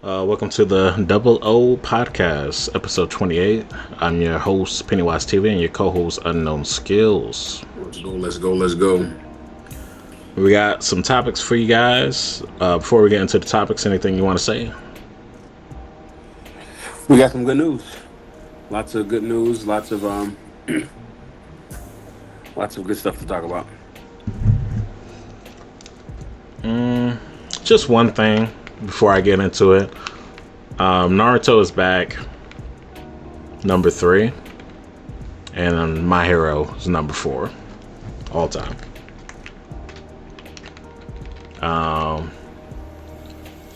Welcome to the Double O Podcast, episode 28. I'm your host, Pennywise TV, and your co-host, Unknown Skillz. Let's go. We got some topics for you guys. Before we get into the topics, anything you want to say? We got some good news. Lots of good news. Lots of lots of good stuff to talk about. Just one thing before I get into it. Naruto is back, number 3, and My Hero is number 4, all time.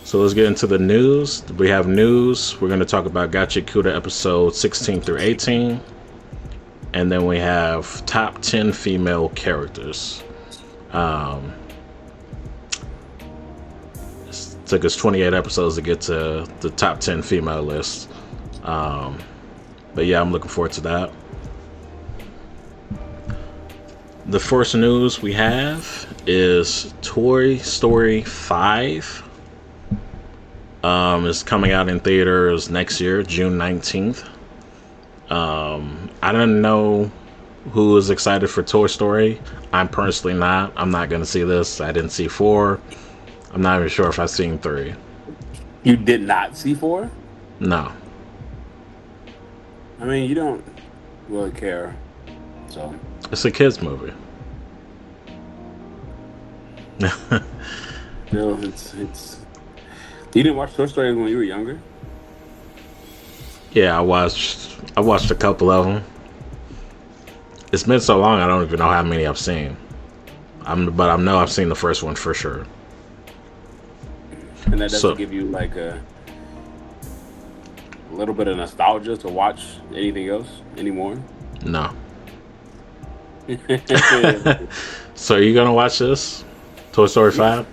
So let's get into the news. We have news. We're going to talk about Gachiakuta Episodes 16 through 18. And then we have top 10 female characters. It took us 28 episodes to get to the top 10 female list. But yeah, I'm looking forward to that. The first news we have is Toy Story 5. It's coming out in theaters next year, June 19th. I don't know who is excited for Toy Story. I'm personally not. I'm not going to see this. I didn't see 4. I'm not even sure if I've seen 3. You did not see 4? No. I mean, you don't really care, so. It's a kids movie. No, it's. You didn't watch Toy Story when you were younger? Yeah, I watched a couple of them. It's been so long, I don't even know how many I've seen. But I know I've seen the first one for sure. And that doesn't give you like a little bit of nostalgia to watch anything else anymore? No. So are you gonna watch this? Toy Story 5?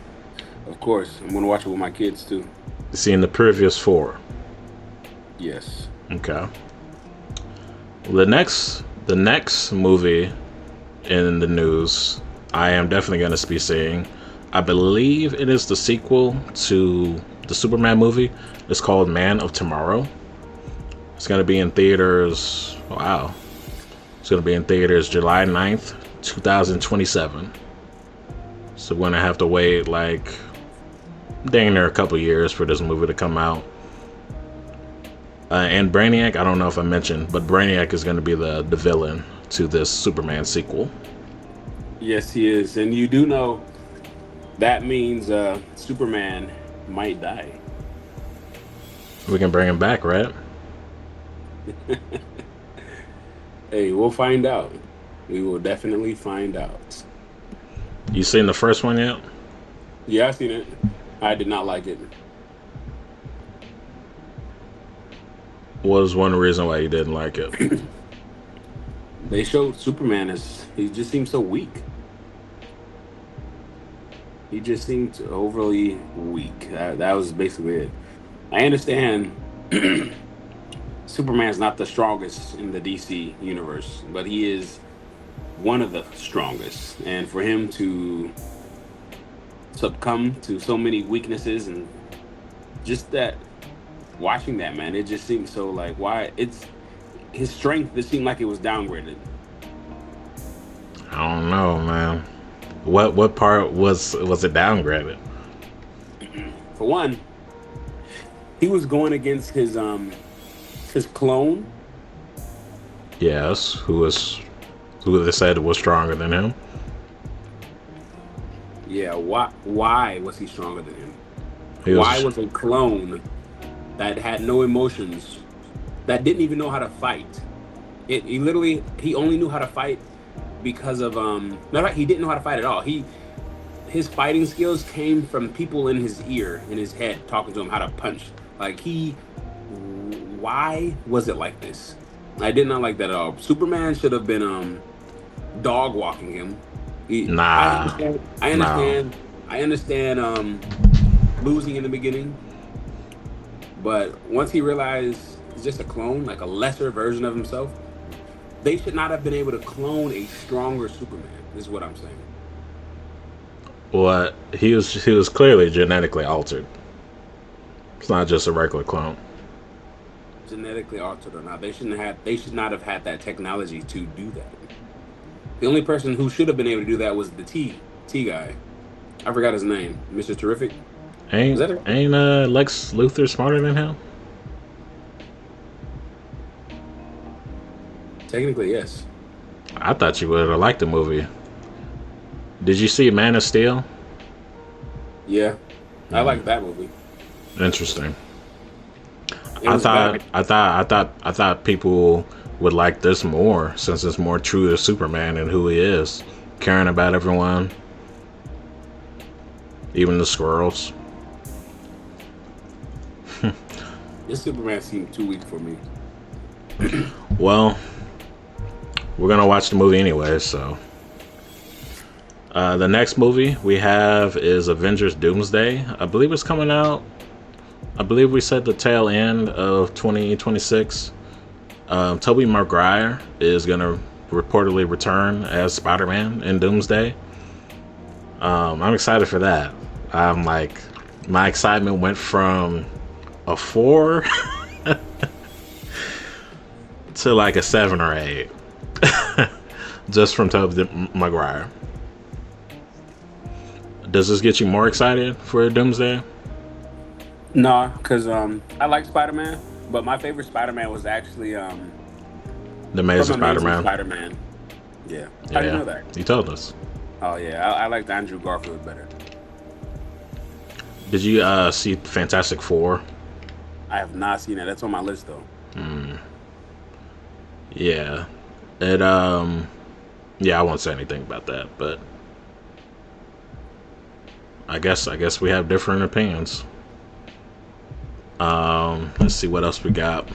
Of course. I'm gonna watch it with my kids too. You seen the previous 4? Yes. Okay. The next movie in the news, I am definitely going to be seeing. I believe it is the sequel to the Superman movie. It's called Man of Tomorrow. It's going to be in theaters. Wow. It's going to be in theaters July 9th, 2027. So we're going to have to wait like dang near a couple years for this movie to come out. And Brainiac, I don't know if I mentioned, but Brainiac is going to be the villain to this Superman sequel. Yes, he is. And you do know that means Superman might die. We can bring him back, right? Hey, we'll find out. We will definitely find out. You seen the first one yet? Yeah, I've seen it. I did not like it. What was one reason why you didn't like it? They showed Superman as he just seems so weak. He just seemed overly weak. That was basically it. I understand Superman's not the strongest in the DC universe, but he is one of the strongest. And for him to succumb to so many weaknesses and just that, watching that, man, it just seemed so like, why it's his strength, it seemed like it was downgraded. I don't know, man. What part was it downgraded? For one, he was going against his clone. Yes, who they said was stronger than him. Yeah, why was he stronger than him? Why was a clone that had no emotions, that didn't even know how to fight? He only knew how to fight because of he didn't know how to fight at all. His fighting skills came from people in his ear, in his head, talking to him how to punch. Why was it like this? I did not like that at all. Superman should have been dog walking him. I understand losing in the beginning, but once he realized he's just a clone, like a lesser version of himself, they should not have been able to clone a stronger Superman. Is what I'm saying. Well, he was clearly genetically altered. It's not just a regular clone. Genetically altered or not, they should not have had that technology to do that. The only person who should have been able to do that was the T guy. I forgot his name. Mr. Terrific. Ain't Lex Luthor smarter than him? Technically, yes. I thought you would have liked the movie. Did you see Man of Steel? Yeah, I like that movie. Interesting. I thought people would like this more since it's more true to Superman and who he is, caring about everyone, even the squirrels. This Superman seemed too weak for me. Well, we're gonna watch the movie anyway, so. The next movie we have is Avengers Doomsday. I believe it's coming out. I believe we said the tail end of 2026. Tobey Maguire is going to reportedly return as Spider-Man in Doomsday. I'm excited for that. I'm like, my excitement went from a 4 to like a 7 or 8. Just from Tobey Maguire. Does this get you more excited for Doomsday? No, because I like Spider-Man, but my favorite Spider-Man was actually The Amazing Spider-Man. Spider-Man. Yeah. How do you know that? You told us. Oh yeah, I liked Andrew Garfield better. Did you see Fantastic Four? I have not seen it. That's on my list though. Yeah. It yeah, I won't say anything about that, but I guess we have different opinions. Let's see what else we got.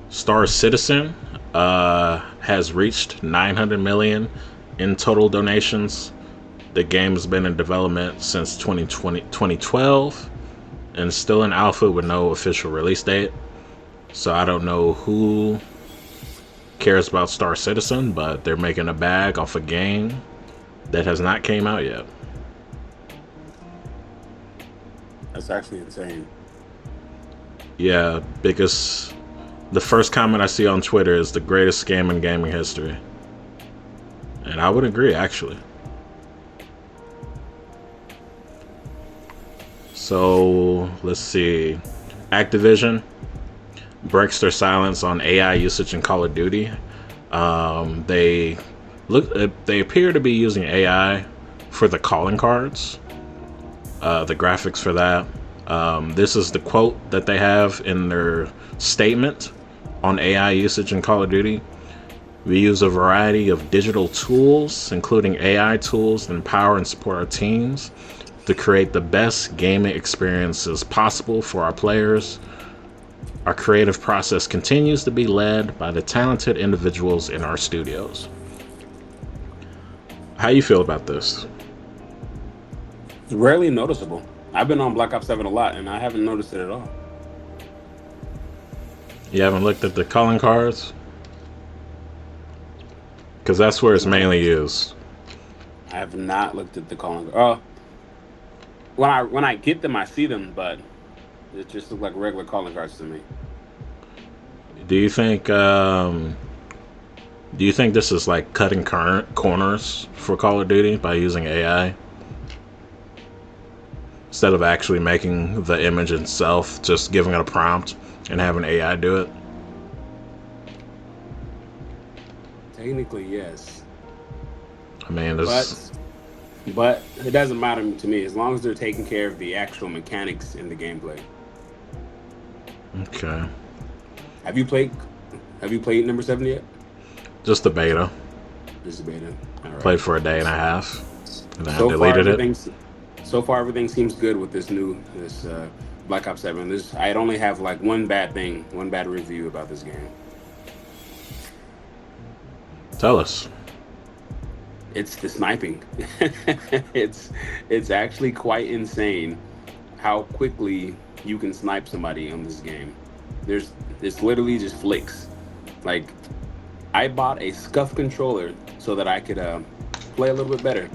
Star Citizen has reached 900 million in total donations. The game has been in development since 2012 and still in alpha with no official release date. So I don't know who cares about Star Citizen, but they're making a bag off a game that has not came out yet. That's actually insane. Yeah, because the first comment I see on Twitter is the greatest scam in gaming history. And I would agree, actually. So, let's see. Activision breaks their silence on AI usage in Call of Duty. They appear to be using AI for the calling cards, the graphics for that. This is the quote that they have in their statement on AI usage in Call of Duty. We use a variety of digital tools, including AI tools, that empower and support our teams to create the best gaming experiences possible for our players. Our creative process continues to be led by the talented individuals in our studios. How you feel about this? It's rarely noticeable. I've been on Black Ops 7 a lot, and I haven't noticed it at all. You haven't looked at the calling cards? Because that's where it's mainly used. I have not looked at the calling. When I get them, I see them, but it just looks like regular calling cards to me. Do you think this is like cutting corners for Call of Duty by using AI? Instead of actually making the image itself, just giving it a prompt and having AI do it? Technically, yes. I mean, but it doesn't matter to me as long as they're taking care of the actual mechanics in the gameplay. Okay. Have you played number 7 yet? Just the beta. Just the beta. All right. Played for a day and a half, and then I deleted it. So far, everything seems good with this Black Ops 7. I only have like one bad review about this game. Tell us. It's the sniping. It's actually quite insane how quickly you can snipe somebody on this game. It's literally just flicks. Like, I bought a scuff controller so that I could play a little bit better.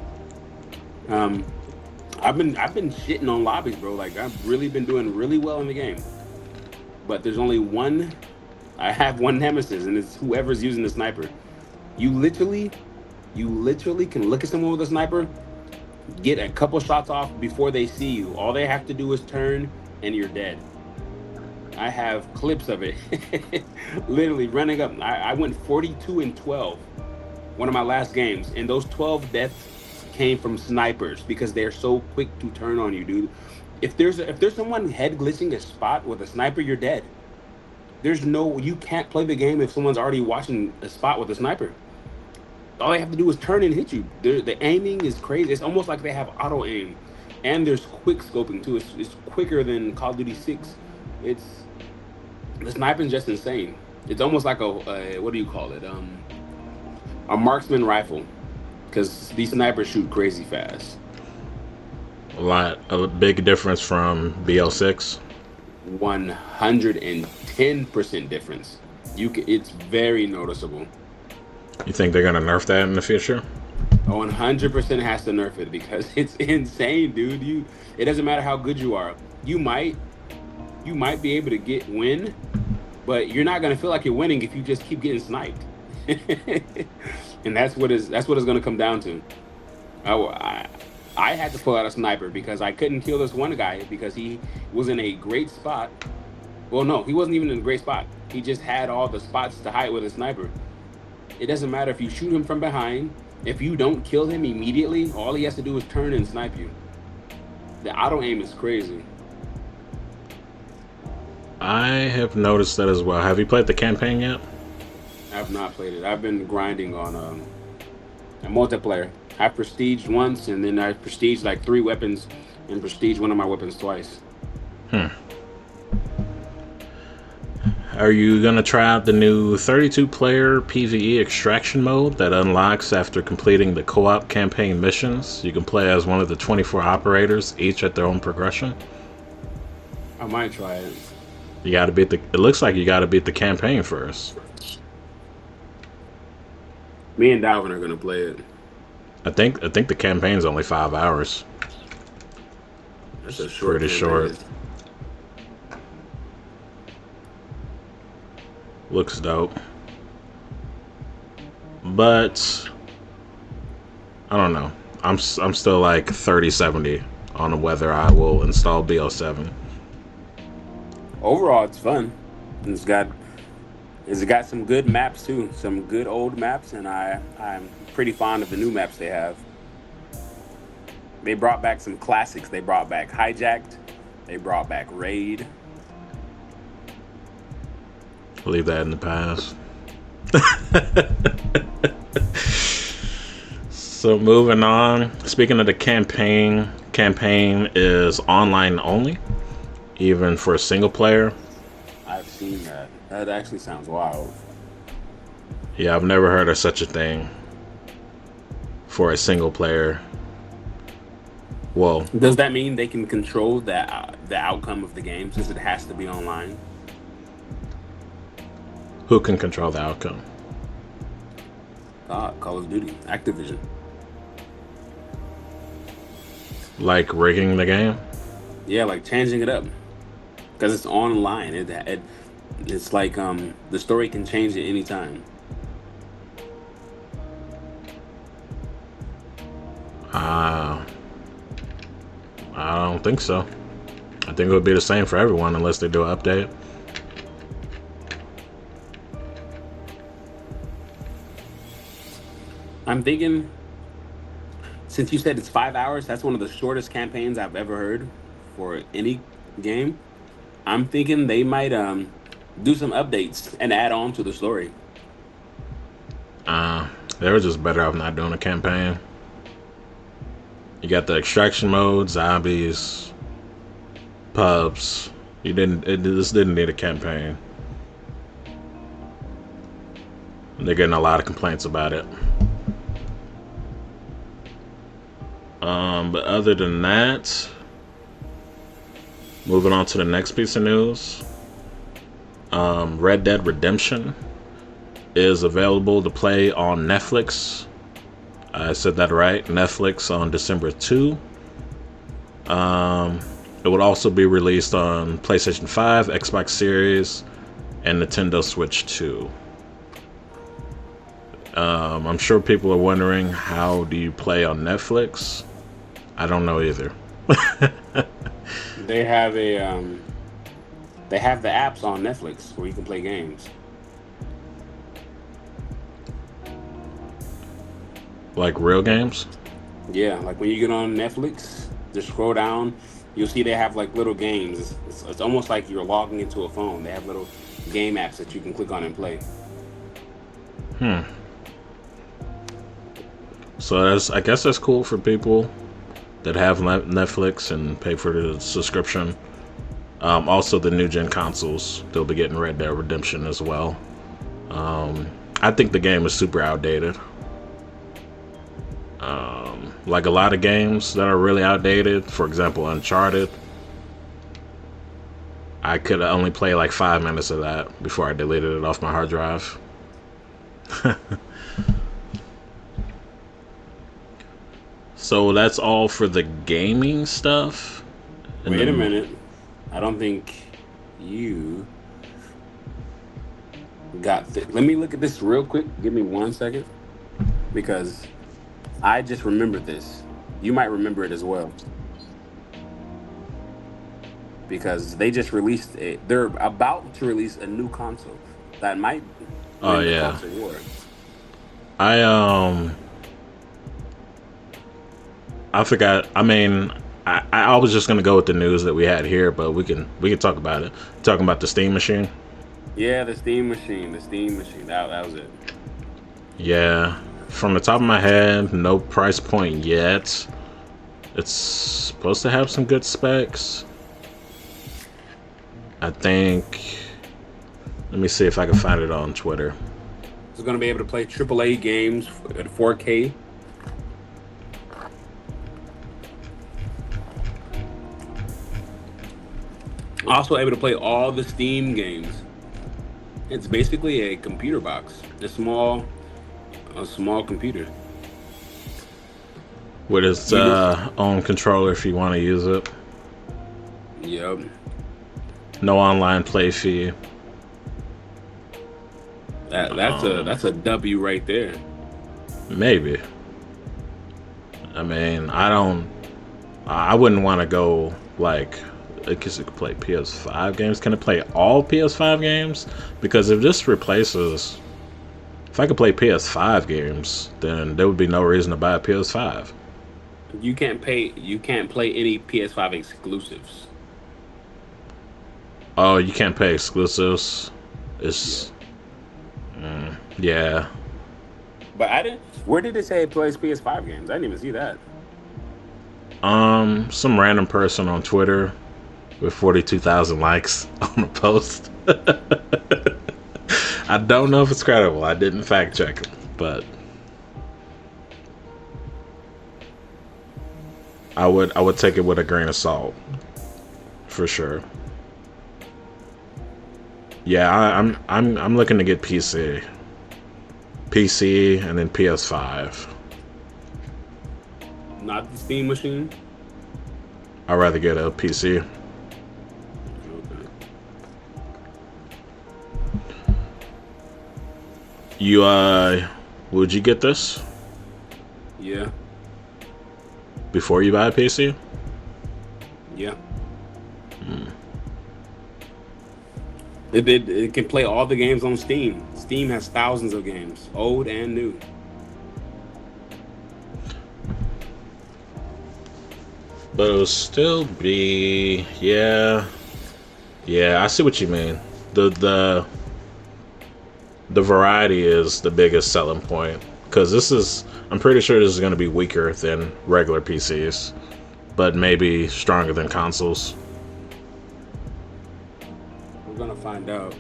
I've been shitting on lobbies, bro. Like I've really been doing really well in the game. But there's only one. I have one nemesis, and it's whoever's using the sniper. You literally can look at someone with a sniper, get a couple shots off before they see you. All they have to do is turn, and you're dead. I have clips of it. Literally running up. I went 42-12. One of my last games, and those 12 deaths came from snipers because they're so quick to turn on you, dude. If there's someone head glitching a spot with a sniper, you're dead. You can't play the game if someone's already watching a spot with a sniper. All they have to do is turn and hit you. The aiming is crazy. It's almost like they have auto aim, and there's quick scoping too. It's quicker than Call of Duty 6. The sniping's just insane. It's almost like a what do you call it? A marksman rifle, because these snipers shoot crazy fast. A big difference from BL6. 110% difference. It's very noticeable. You think they're gonna nerf that in the future? 100% has to nerf it because it's insane, dude. It doesn't matter how good you are. You might be able to win, but you're not gonna feel like you're winning if you just keep getting sniped. And that's what it's gonna come down to. I had to pull out a sniper because I couldn't kill this one guy because he was in a great spot. Well, no, he wasn't even in a great spot. He just had all the spots to hide with a sniper. It doesn't matter if you shoot him from behind. If you don't kill him immediately, all he has to do is turn and snipe you. The auto aim is crazy. I have noticed that as well. Have you played the campaign yet? I've not played it. I've been grinding on a multiplayer. I prestiged once, and then I prestiged like 3 weapons, and prestiged one of my weapons twice. Are you gonna try out the new 32-player PvE extraction mode that unlocks after completing the co-op campaign missions? You can play as one of the 24 operators, each at their own progression. I might try it. You gotta beat it looks like you gotta beat the campaign first. Me and Dalvin are gonna play it. I think the campaign's only 5 hours. That's a short. Pretty short. Looks dope. But I don't know. I'm still like 30-70 on whether I will install BL7. Overall, it's fun. It's got some good maps too, some good old maps, and I'm pretty fond of the new maps they have. They brought back some classics. They brought back Hijacked. They brought back Raid. Leave that in the past. So moving on. Speaking of the campaign is online only, even for a single player. I've seen that. That actually sounds wild. Yeah, I've never heard of such a thing for a single player. Well, does that mean they can control the outcome of the game since it has to be online? Who can control the outcome? Call of Duty, Activision. Like rigging the game? Yeah, like changing it up. Because it's online. It's like the story can change at any time. I don't think so. I think it would be the same for everyone unless they do an update. I'm thinking, since you said it's 5 hours, that's one of the shortest campaigns I've ever heard for any game. I'm thinking they might do some updates and add on to the story. They were just better off not doing a campaign. You got the extraction mode, zombies, pubs. This didn't need a campaign. And they're getting a lot of complaints about it. But other than that, moving on to the next piece of news. Red Dead Redemption is available to play on Netflix. I said that right. Netflix on December 2. It would also be released on PlayStation 5, Xbox Series, and Nintendo Switch 2. I'm sure people are wondering, how do you play on Netflix? I don't know either. They have they have the apps on Netflix where you can play games. Like real games? Yeah, like when you get on Netflix, just scroll down, you'll see they have like little games. It's almost like you're logging into a phone. They have little game apps that you can click on and play. So I guess that's cool for people that have Netflix and pay for the subscription. Also, the new gen consoles, they'll be getting Red Dead Redemption as well. I think the game is super outdated. Like a lot of games that are really outdated, for example, Uncharted, I could only play like 5 minutes of that before I deleted it off my hard drive. So that's all for the gaming stuff. Wait a minute. I don't think you got let me look at this real quick. Give me 1 second. Because I just remembered this. You might remember it as well. Because they just released they're about to release a new console that might win the console war. I forgot. I mean, I was just gonna go with the news that we had here, but we can talk about it. Talking about the Steam machine. Yeah, the Steam machine. That was it. Yeah, from the top of my head, no price point yet. It's supposed to have some good specs. I think. Let me see if I can find it on Twitter. It's going to be able to play AAA games at 4K. Also able to play all the Steam games. It's basically a computer box. A small computer. With its own controller if you want to use it. Yep. No online play fee. That's a W right there. Maybe. I mean, I wouldn't want to go like, I guess it could play PS5 games. Can it play all PS5 games? Because if I could play PS5 games, then there would be no reason to buy a PS5. You can't play any PS5 exclusives. Oh, you can't play exclusives. Yeah. But where did it say it plays PS5 games? I didn't even see that. Some random person on Twitter with 42,000 likes on a post. I don't know if it's credible. I didn't fact check it, but I would take it with a grain of salt, for sure. Yeah, I'm looking to get PC, and then PS5. Not the Steam machine. I'd rather get a PC. Okay. Would you get this? Yeah. Before you buy a PC? Yeah. It can play all the games on Steam. Steam has thousands of games, old and new. But it would still be, yeah, I see what you mean. The variety is the biggest selling point, because I'm pretty sure this is going to be weaker than regular PCs, but maybe stronger than consoles. We're gonna find out,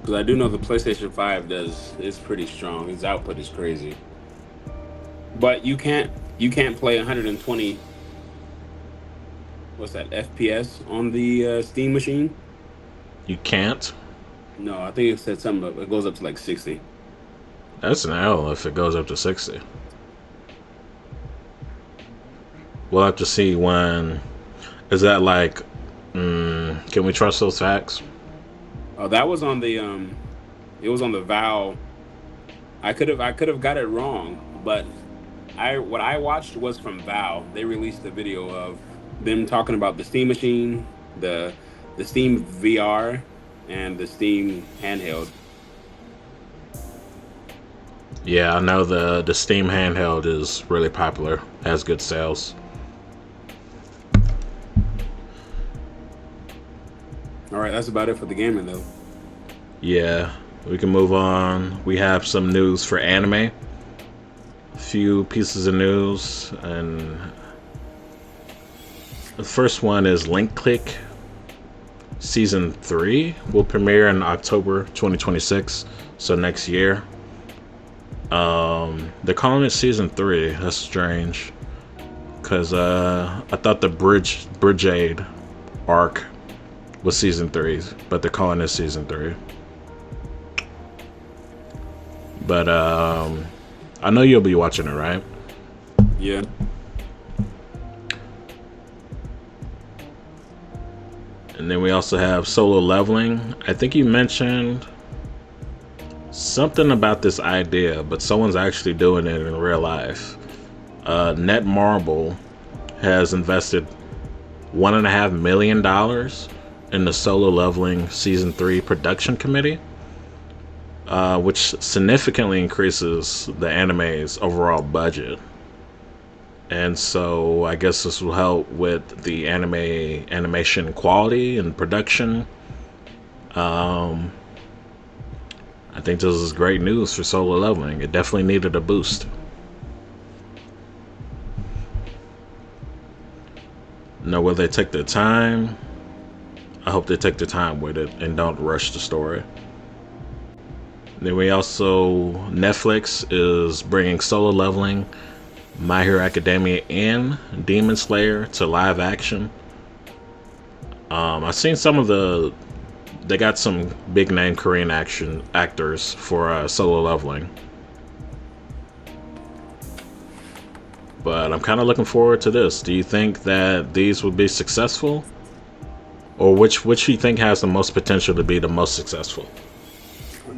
because I do know the PlayStation 5 is pretty strong. Its output is crazy, but you can't play 120. What's that, FPS on the Steam machine? You can't? No, I think it said something about it goes up to like 60. That's an L if it goes up to 60. We'll have to see when. Is that like, can we trust those facts? Oh, that was on the it was on the Vow. I could have got it wrong, but what I watched was from Vow. They released a video of them talking about the Steam Machine, the Steam VR, and the Steam handheld. Yeah, I know the Steam handheld is really popular, has good sales. All right, that's about it for the gaming though. Yeah, we can move on. We have some news for anime. A few pieces of news, and the first one is Link Click Season 3 will premiere in October 2026, so next year. They're calling it Season 3. That's strange, because I thought the Bridgeade arc was Season 3, but they're calling it Season 3. But I know you'll be watching it, right? Yeah. And then we also have Solo Leveling. I think you mentioned something about this idea, but someone's actually doing it in real life. Netmarble has invested $1.5 million in the Solo Leveling Season 3 production committee, which significantly increases the anime's overall budget. And so I guess this will help with the animation quality and production. I think this is great news for Solo Leveling. It definitely needed a boost. Now, will they take their time? I hope they take their time with it and don't rush the story. Then we also, Netflix is bringing Solo Leveling, My Hero Academia, and Demon Slayer to live action. I've seen some of they got some big name Korean actors for Solo Leveling. But I'm kind of looking forward to this. Do you think that these will be successful? Or which do you think has the most potential to be the most successful?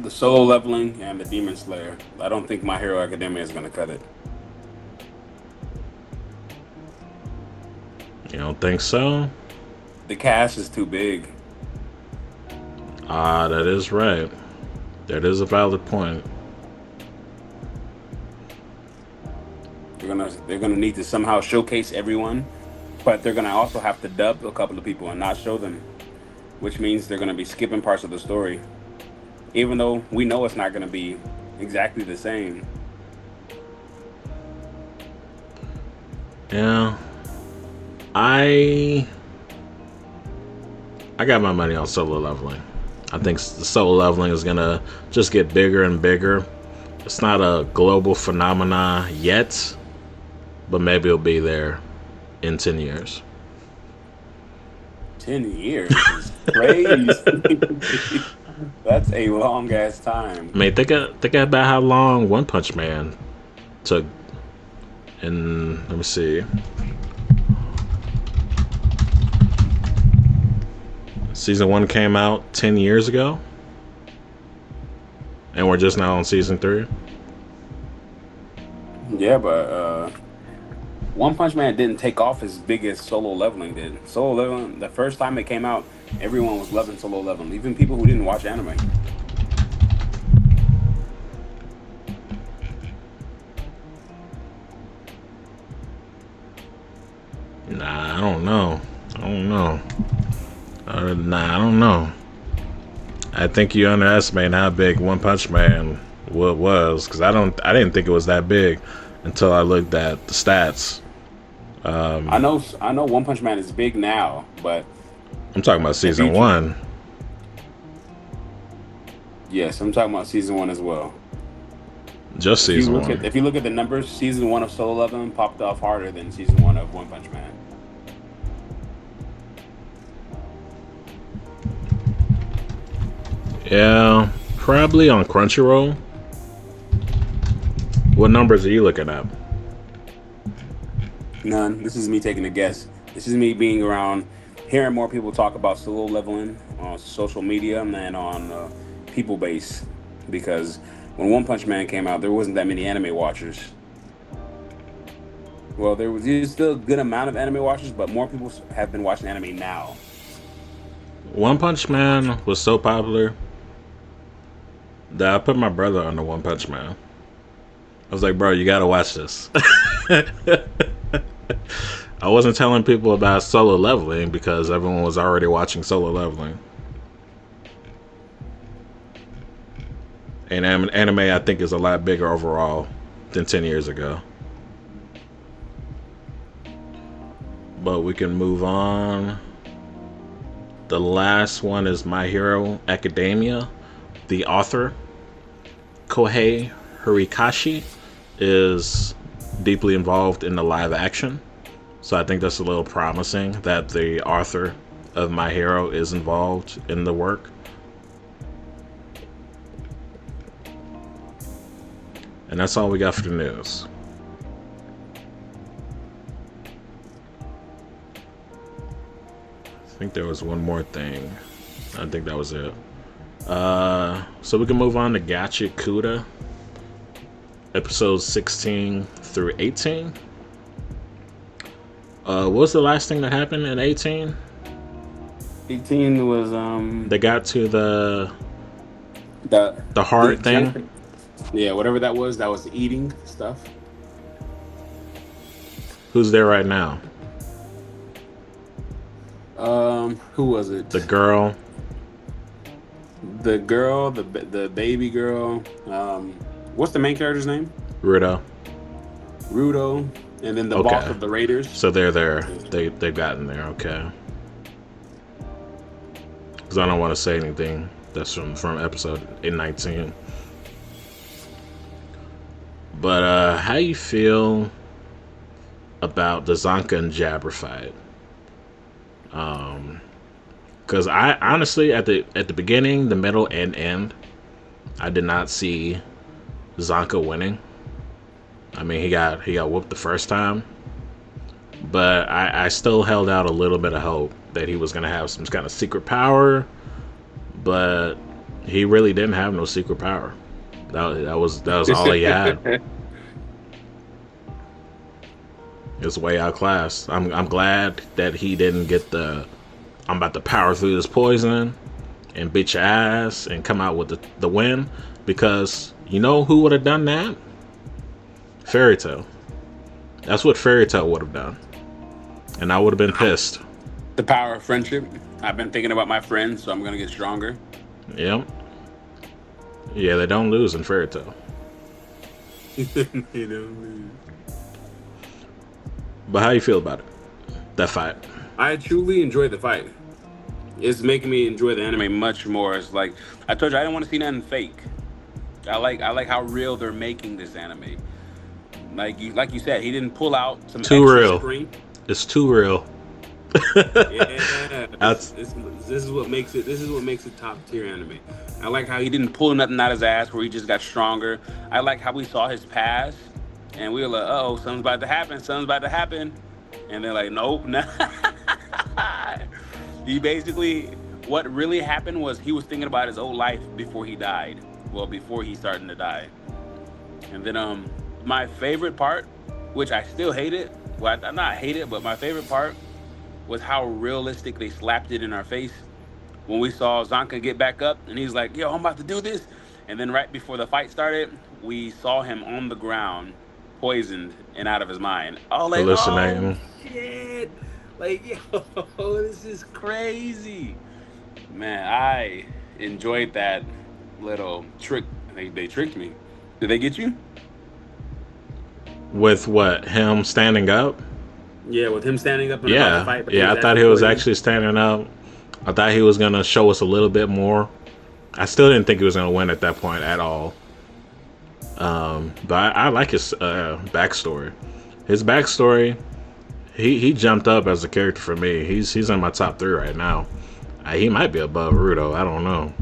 The Solo Leveling and the Demon Slayer. I don't think My Hero Academia is going to cut it. You don't think so? The cast is too big. That is right. That is a valid point. They're gonna need to somehow showcase everyone, but they're gonna also have to dub a couple of people and not show them, which means they're gonna be skipping parts of the story, even though we know it's not gonna be exactly the same. Yeah, I got my money on Solo Leveling. I think the Solo Leveling is gonna just get bigger and bigger. It's not a global phenomena yet, but maybe it'll be there in 10 years. 10 years is crazy. That's a long ass time. I mean, think about how long One Punch Man took. And let me see. Season 1 came out 10 years ago, and we're just now on Season 3. Yeah, but One Punch Man didn't take off as big as Solo Leveling did. Solo Leveling, the first time it came out, everyone was loving Solo Leveling, even people who didn't watch anime. Nah, I don't know. I don't know. I think you underestimate how big One Punch Man was, because I didn't think it was that big until I looked at the stats. I know One Punch Man is big now, but I'm talking about Season 1. Yes, I'm talking about Season 1 as well. Just Season 1. If you look at the numbers, Season 1 of Solo Leveling popped off harder than Season 1 of One Punch Man. Yeah, probably on Crunchyroll. What numbers are you looking at? None. This is me taking a guess. This is me being around, hearing more people talk about solo leveling on social media and on people base. Because when One Punch Man came out, there wasn't that many anime watchers. Well, there's still a good amount of anime watchers, but more people have been watching anime now. One Punch Man was so popular that I put my brother on the One Punch Man. I was like, bro, you gotta watch this. I wasn't telling people about solo leveling because everyone was already watching solo leveling. And anime, I think, is a lot bigger overall than 10 years ago. But we can move on. The last one is My Hero Academia. The author, Kohei Horikoshi, is deeply involved in the live action. So I think that's a little promising that the author of My Hero is involved in the work. And that's all we got for the news. I think there was one more thing. I think that was it. So we can move on to Gachiakuta Episodes 16 through 18. What was the last thing that happened in 18? 18 was They got to the heart thing. Yeah, whatever that was the eating stuff. Who's there right now? Who was it? The girl, the baby girl. What's the main character's name? Rudo. And then the boss of the Raiders. So they're there. They've gotten there. Okay. Because I don't want to say anything that's from episode 19. But how you feel about the Zanka and Jabber fight? Because I honestly, at the beginning, the middle, and end, I did not see Zanka winning. I mean, he got whooped the first time, but I still held out a little bit of hope that he was gonna have some kind of secret power, but he really didn't have no secret power. That was all he had. It's way outclassed. I'm glad that he didn't get I'm about to power through this poison and beat your ass and come out with the win, because you know who would have done that? Fairy Tail. That's what Fairy Tail would have done, and I would have been pissed. The power of friendship. I've been thinking about my friends, so I'm gonna get stronger. Yep. Yeah, they don't lose in Fairy Tail. They don't lose. But how you feel about it? That fight? I truly enjoyed the fight. It's making me enjoy the anime much more. It's like I told you, I didn't want to see nothing fake. I like how real they're making this anime. Like you said, he didn't pull out some too extra real. Screen. It's too real. Yeah, this is what makes it. This is what makes it top tier anime. I like how he didn't pull nothing out his ass, where he just got stronger. I like how we saw his past, and we were like, "Oh, something's about to happen. Something's about to happen," and they're like, "Nope." He basically, what really happened was he was thinking about his old life before he died. Well, before he started to die, and then my favorite part, which I still hate it. Well, I not hate it, but my favorite part was how realistic they slapped it in our face when we saw Zanka get back up and he's like, "Yo, I'm about to do this," and then right before the fight started, we saw him on the ground, poisoned and out of his mind. Oh, like, hallucinating. Oh shit! Like, yo, this is crazy, man. I enjoyed that little trick. They tricked me. Did they get you? With what? Him standing up? Yeah, with him standing up. Yeah, the fight, yeah. I thought he was actually standing up. I thought he was gonna show us a little bit more. I still didn't think he was gonna win at that point at all. But I like his backstory. His backstory. He jumped up as a character for me. He's in my top 3 right now. He might be above Rudo. I don't know.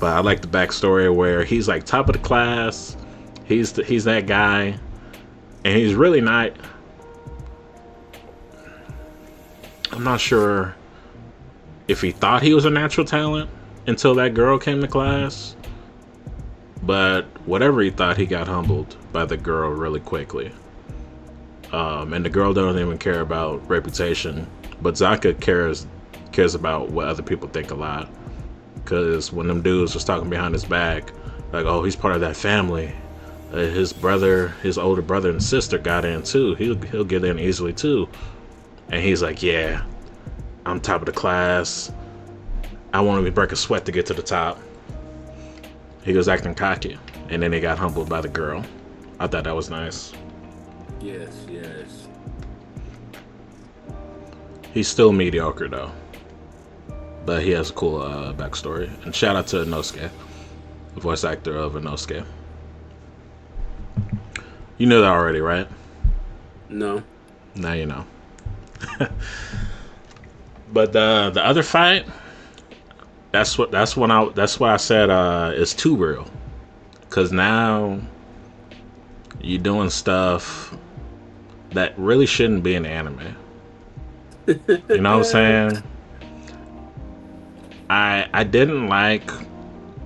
But I like the backstory where he's like top of the class. He's that guy, and he's really not. I'm not sure if he thought he was a natural talent until that girl came to class. But whatever he thought, he got humbled by the girl really quickly. And the girl don't even care about reputation, but Zaka cares about what other people think a lot. Because when them dudes was talking behind his back, like, oh, he's part of that family. His older brother and sister got in too. He'll get in easily too. And he's like, yeah, I'm top of the class. I won't even break a sweat to get to the top. He was acting cocky, and then he got humbled by the girl. I thought that was nice. Yes, yes. He's still mediocre though, but he has a cool backstory. And shout out to Inosuke, the voice actor of Inosuke. You know that already, right? No. Now you know. But the other fight, that's what I said is too real, because now you're doing stuff that really shouldn't be in anime. You know what I'm saying? I didn't like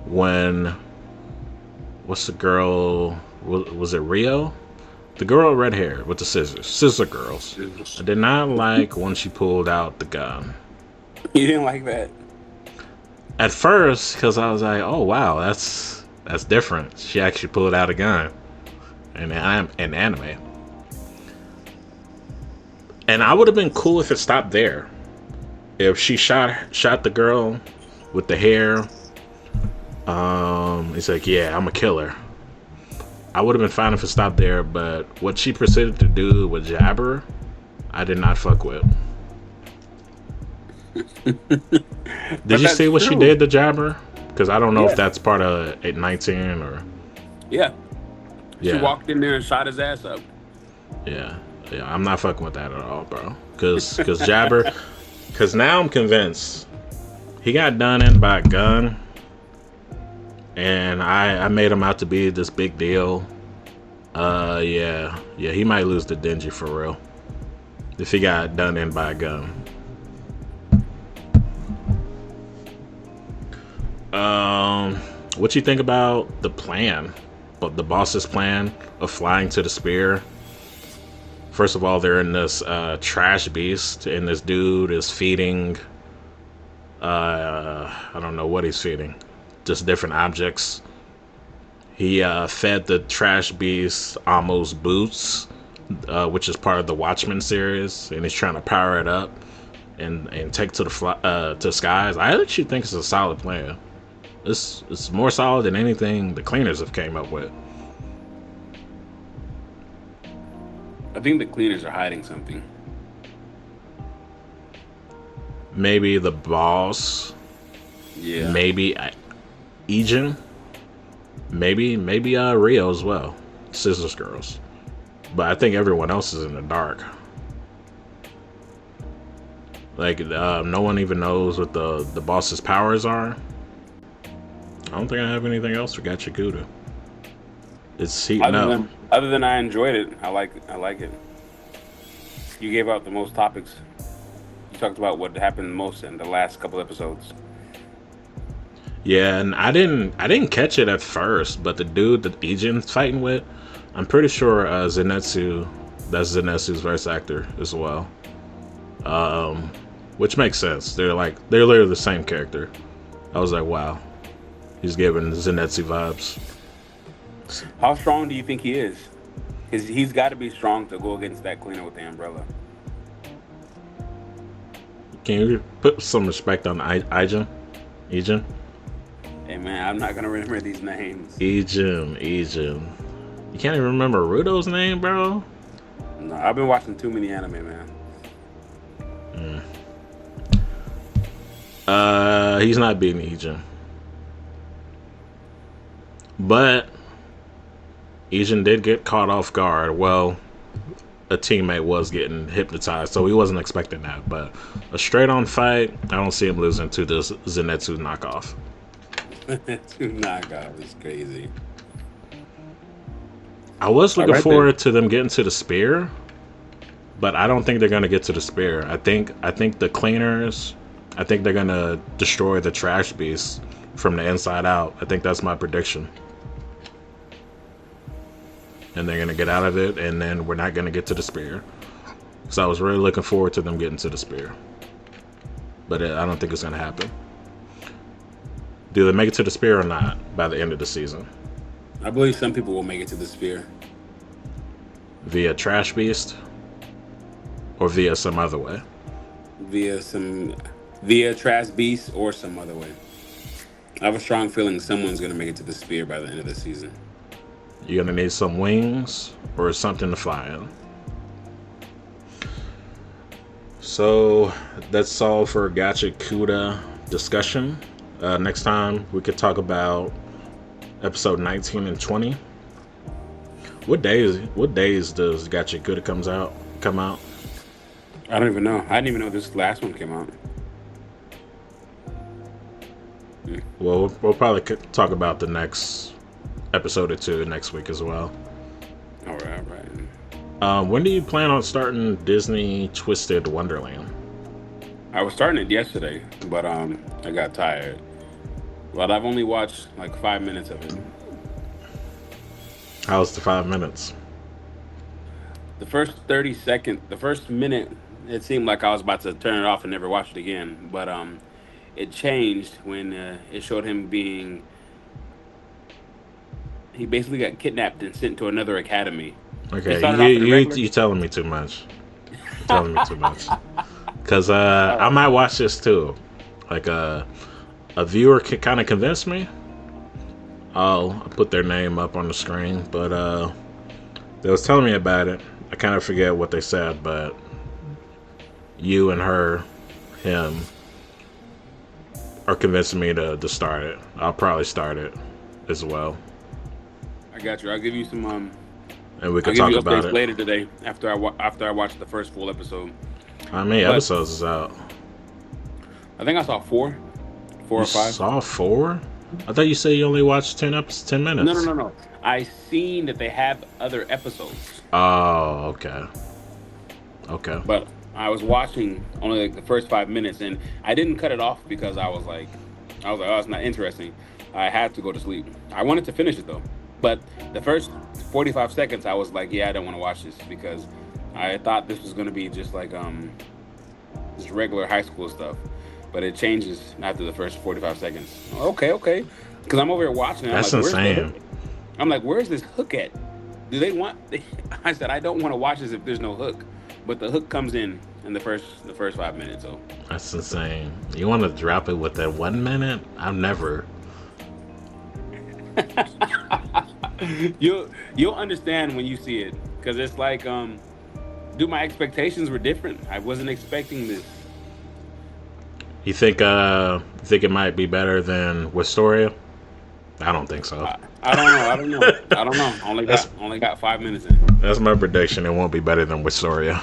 when, what's the girl, was it Rio? The girl with red hair with the scissor girls. I did not like when she pulled out the gun. You didn't like that? At first, because I was like, oh wow, that's different. She actually pulled out a gun in anime. And I would have been cool if it stopped there. If she shot the girl with the hair, he's like, yeah, I'm a killer. I would have been fine if it stopped there, but what she proceeded to do with Jabber, I did not fuck with. Did you see what she did to Jabber? Because I don't know if that's part of 819 or... Yeah. She walked in there and shot his ass up. Yeah, I'm not fucking with that at all, bro. Because Jabber... Because now I'm convinced he got done in by a gun, and I made him out to be this big deal. Yeah, he might lose to Denji for real if he got done in by a gun. What you think about the plan, the boss's plan of flying to the spear? First of all, they're in this trash beast, and this dude is feeding, I don't know what he's feeding, just different objects. He fed the trash beast almost boots, which is part of the Watchmen series, and he's trying to power it up and take to the skies. I actually think it's a solid plan. It's more solid than anything the cleaners have came up with. I think the cleaners are hiding something. Maybe the boss. Yeah. Maybe Ijin. Maybe Rio as well. Scissors Girls. But I think everyone else is in the dark. Like, no one even knows what the boss's powers are. I don't think I have anything else for Gachiakuta. It's heating up. Other than I enjoyed it. I like it. You gave out the most topics. You talked about what happened most in the last couple episodes. Yeah, and I didn't catch it at first, but the dude that Ijin's fighting with, I'm pretty sure Zenitsu, that's Zenitsu's voice actor as well. Which makes sense. They're literally the same character. I was like, wow. He's giving Zenitsu vibes. How strong do you think he is? Because he's got to be strong to go against that cleaner with the umbrella. Can you put some respect on Ijin? Hey man, I'm not gonna remember these names. Ijin. You can't even remember Rudo's name, bro? No, I've been watching too many anime, man. He's not beating Ijin. But Ijin did get caught off guard. Well, a teammate was getting hypnotized, so he wasn't expecting that. But a straight-on fight, I don't see him losing to this Zenitsu knockoff. Zenitsu knockoff is crazy. I was looking forward to them getting to the spear, but I don't think they're gonna get to the spear. I think the cleaners. I think they're gonna destroy the trash beast from the inside out. I think that's my prediction. And they're gonna get out of it, and then we're not gonna get to the spear. So I was really looking forward to them getting to the spear, but I don't think it's gonna happen. Do they make it to the spear or not by the end of the season? I believe some people will make it to the spear via trash beast or via some other way. Via trash beast or some other way. I have a strong feeling someone's gonna make it to the spear by the end of the season. You're gonna need some wings or something to fly in. So that's all for Gachiakuta discussion. Next time we could talk about episode 19 and 20. What days does Gachiakuta come out? I don't even know. I didn't even know this last one came out. Well, we'll probably talk about the next episode or two next week as well. All right. When do you plan on starting Disney Twisted Wonderland? I was starting it yesterday, but I got tired. But I've only watched like 5 minutes of it. How's the 5 minutes? The first 30 seconds, the first minute, it seemed like I was about to turn it off and never watch it again. But it changed when it showed him being. He basically got kidnapped and sent to another academy. Okay, you telling me too much. You're telling me too much. Because I might watch this too. Like a viewer could kind of convince me. I'll put their name up on the screen. But they was telling me about it. I kind of forget what they said, but you and him are convincing me to start it. I'll probably start it as well. I got you. I'll give you some and we can talk about it later today after I watch the first full episode. How many episodes is out? I think I saw 4 or 5. Saw 4? I thought you said you only watched 10 minutes. No. I seen that they have other episodes. Oh, okay. But I was watching only like the first 5 minutes, and I didn't cut it off because I was like, oh, it's not interesting. I had to go to sleep. I wanted to finish it though, but the first 45 seconds, I was like, yeah, I don't want to watch this because I thought this was going to be just like just regular high school stuff, but it changes after the first 45 seconds. Okay, because I'm over here watching it. That's insane. I'm like, where's this hook at? Do they want? I said I don't want to watch this if there's no hook, but the hook comes in the first 5 minutes. So that's insane. You want to drop it with that 1 minute? I've never. You'll understand when you see it, because it's like my expectations were different. I wasn't expecting this. You think it might be better than Wistoria? I don't think so. I don't know. Only got 5 minutes in. That's my prediction. It won't be better than Wistoria.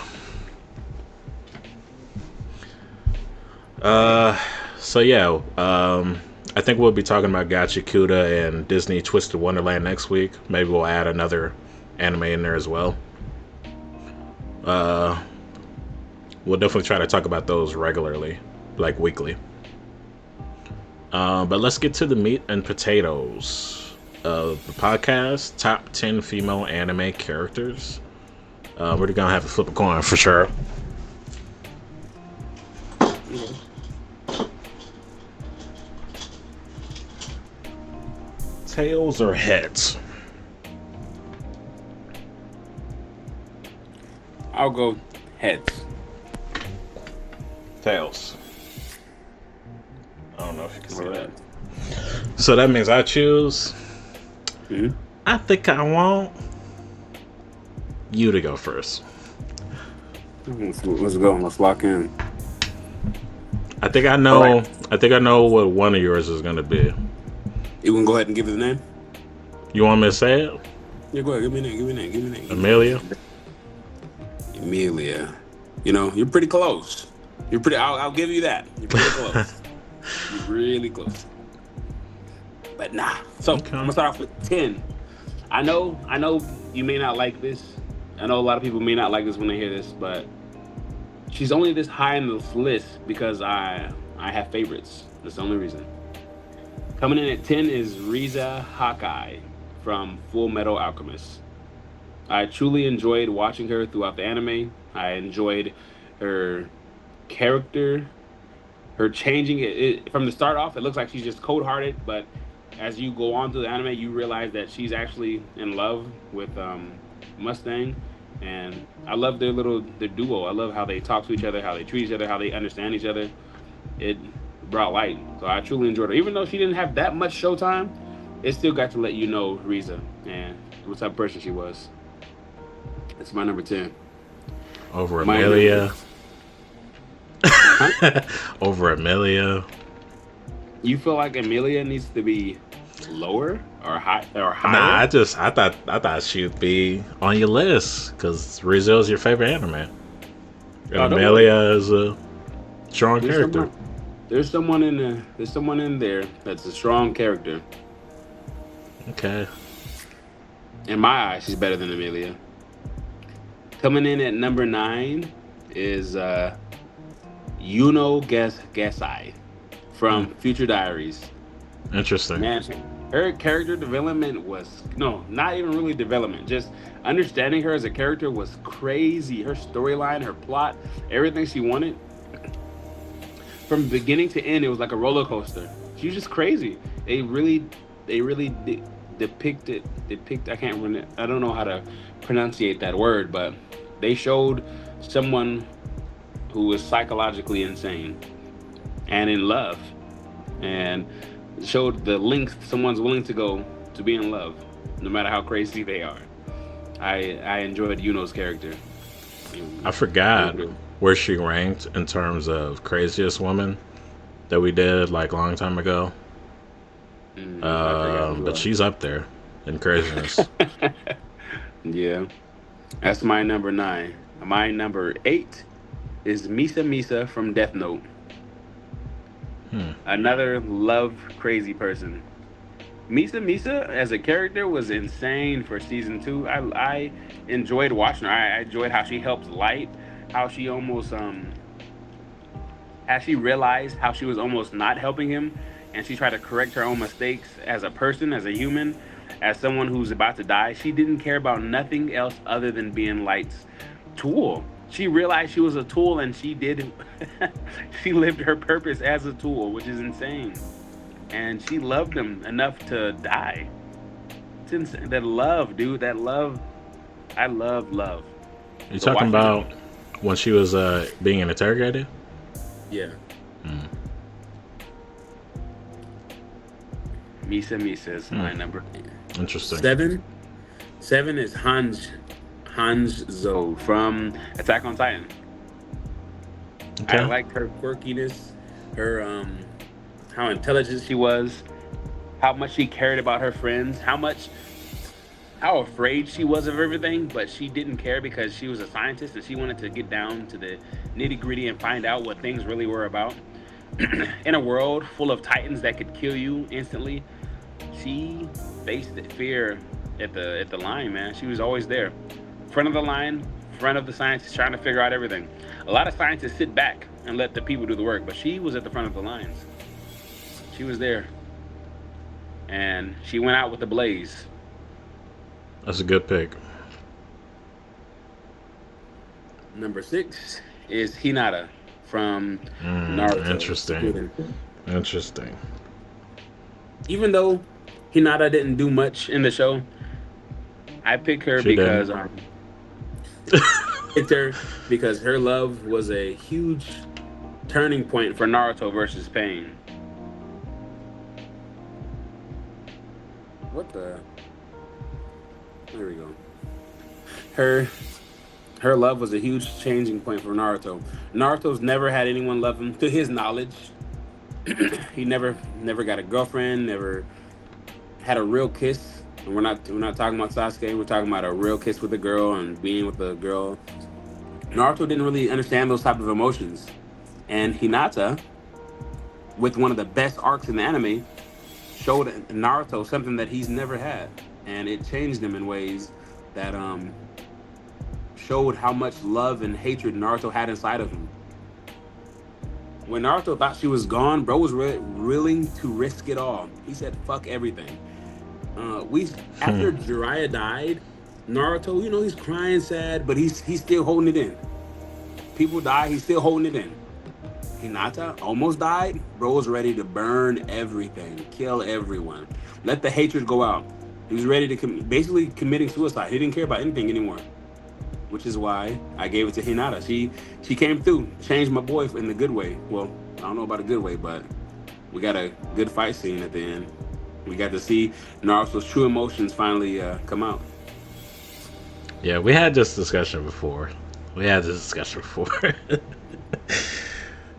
So yeah, I think we'll be talking about Gachiakuta and Disney Twisted Wonderland next week. Maybe we'll add another anime in there as well. We'll definitely try to talk about those regularly, like weekly. But let's get to the meat and potatoes of the podcast. Top 10 female anime characters. We're gonna have to flip a coin for sure. Tails or heads? I'll go heads. Tails. I don't know if you can see that. So that means I choose. Mm-hmm. I think I want you to go first. Let's go. Let's lock in. I think I know. Right. I think I know what one of yours is gonna be. You want to go ahead and give it the name? You want me to say it? Yeah, go ahead. Give me a name. Amelia. Amelia. You know, you're pretty close. I'll give you that. You're pretty close. You're really close. But nah. So okay. I'm gonna start off with 10. I know you may not like this, I know a lot of people may not like this when they hear this, but she's only this high in this list because I have favorites. That's the only reason. Coming in at 10 is Riza Hawkeye from Full Metal Alchemist. I truly enjoyed watching her throughout the anime. I enjoyed her character, her changing it from the start off. It looks like she's just cold-hearted, but as you go on through the anime, you realize that she's actually in love with Mustang, and I love their duo. I love how they talk to each other, how they treat each other, how they understand each other. It brought light, so I truly enjoyed her. Even though she didn't have that much showtime, it still got to let you know Riza and what type of person she was. That's my number 10. Over Amelia. Huh? Over Amelia. You feel like Amelia needs to be lower or high or higher? Nah, I thought she'd be on your list because Rizzo's your favorite anime. And Amelia is a strong character. There's someone in there that's a strong character. Okay. In my eyes, she's better than Amelia. Coming in at number 9 is Yuno Gasai from Future Diaries. Interesting. Man, her character development was not even really development. Just understanding her as a character was crazy. Her storyline, her plot, everything she wanted. From beginning to end, it was like a roller coaster. She was just crazy. They really depict. I don't know how to pronunciate that word, but they showed someone who was psychologically insane and in love, and showed the length someone's willing to go to be in love, no matter how crazy they are. I enjoyed Yuno's character. I forgot where she ranked in terms of craziest woman that we did like a long time ago. But she's up there in craziness. Yeah, that's my number 9. My number 8 is Misa from Death Note. Another love crazy person. Misa as a character was insane for season 2. I enjoyed watching her. I enjoyed how she helped Light, how she almost as she realized how she was almost not helping him, and she tried to correct her own mistakes as a person, as a human, as someone who's about to die. She didn't care about nothing else other than being Light's tool. She realized she was a tool, and she lived her purpose as a tool, which is insane. And she loved him enough to die. It's insane. That love, dude. That love. I love love. You talking about when she was being interrogated? Yeah. Misa is my number. Interesting. 7 is Hanzo from Attack on Titan. Okay. I liked her quirkiness, her how intelligent she was, how much she cared about her friends, how afraid she was of everything, but she didn't care because she was a scientist and she wanted to get down to the nitty-gritty and find out what things really were about. In a world full of titans that could kill you instantly, she faced fear at the line, man. She was always there. Front of the line, front of the scientists, trying to figure out everything. A lot of scientists sit back and let the people do the work, but she was at the front of the lines. She was there. And she went out with a blaze. That's a good pick. Number 6 is Hinata from Naruto. Interesting. Even though Hinata didn't do much in the show, I picked her because her love was a huge turning point for Naruto versus Pain. What the? There we go. Her love was a huge changing point for Naruto. Naruto's never had anyone love him, to his knowledge. He never got a girlfriend, never had a real kiss. And we're not talking about Sasuke. We're talking about a real kiss with a girl and being with a girl. Naruto didn't really understand those type of emotions. And Hinata, with one of the best arcs in the anime, showed Naruto something that he's never had. And it changed him in ways that showed how much love and hatred Naruto had inside of him. When Naruto thought she was gone, bro was willing to risk it all. He said, "Fuck everything." We After Jiraiya died, Naruto, he's crying sad, but he's still holding it in. People die, he's still holding it in. Hinata almost died. Bro was ready to burn everything, kill everyone, let the hatred go out. He was ready to basically committing suicide. He didn't care about anything anymore, which is why I gave it to Hinata. She came through, changed my boy in the good way. Well, I don't know about a good way, but we got a good fight scene at the end. We got to see Naruto's true emotions finally come out. Yeah, we had this discussion before.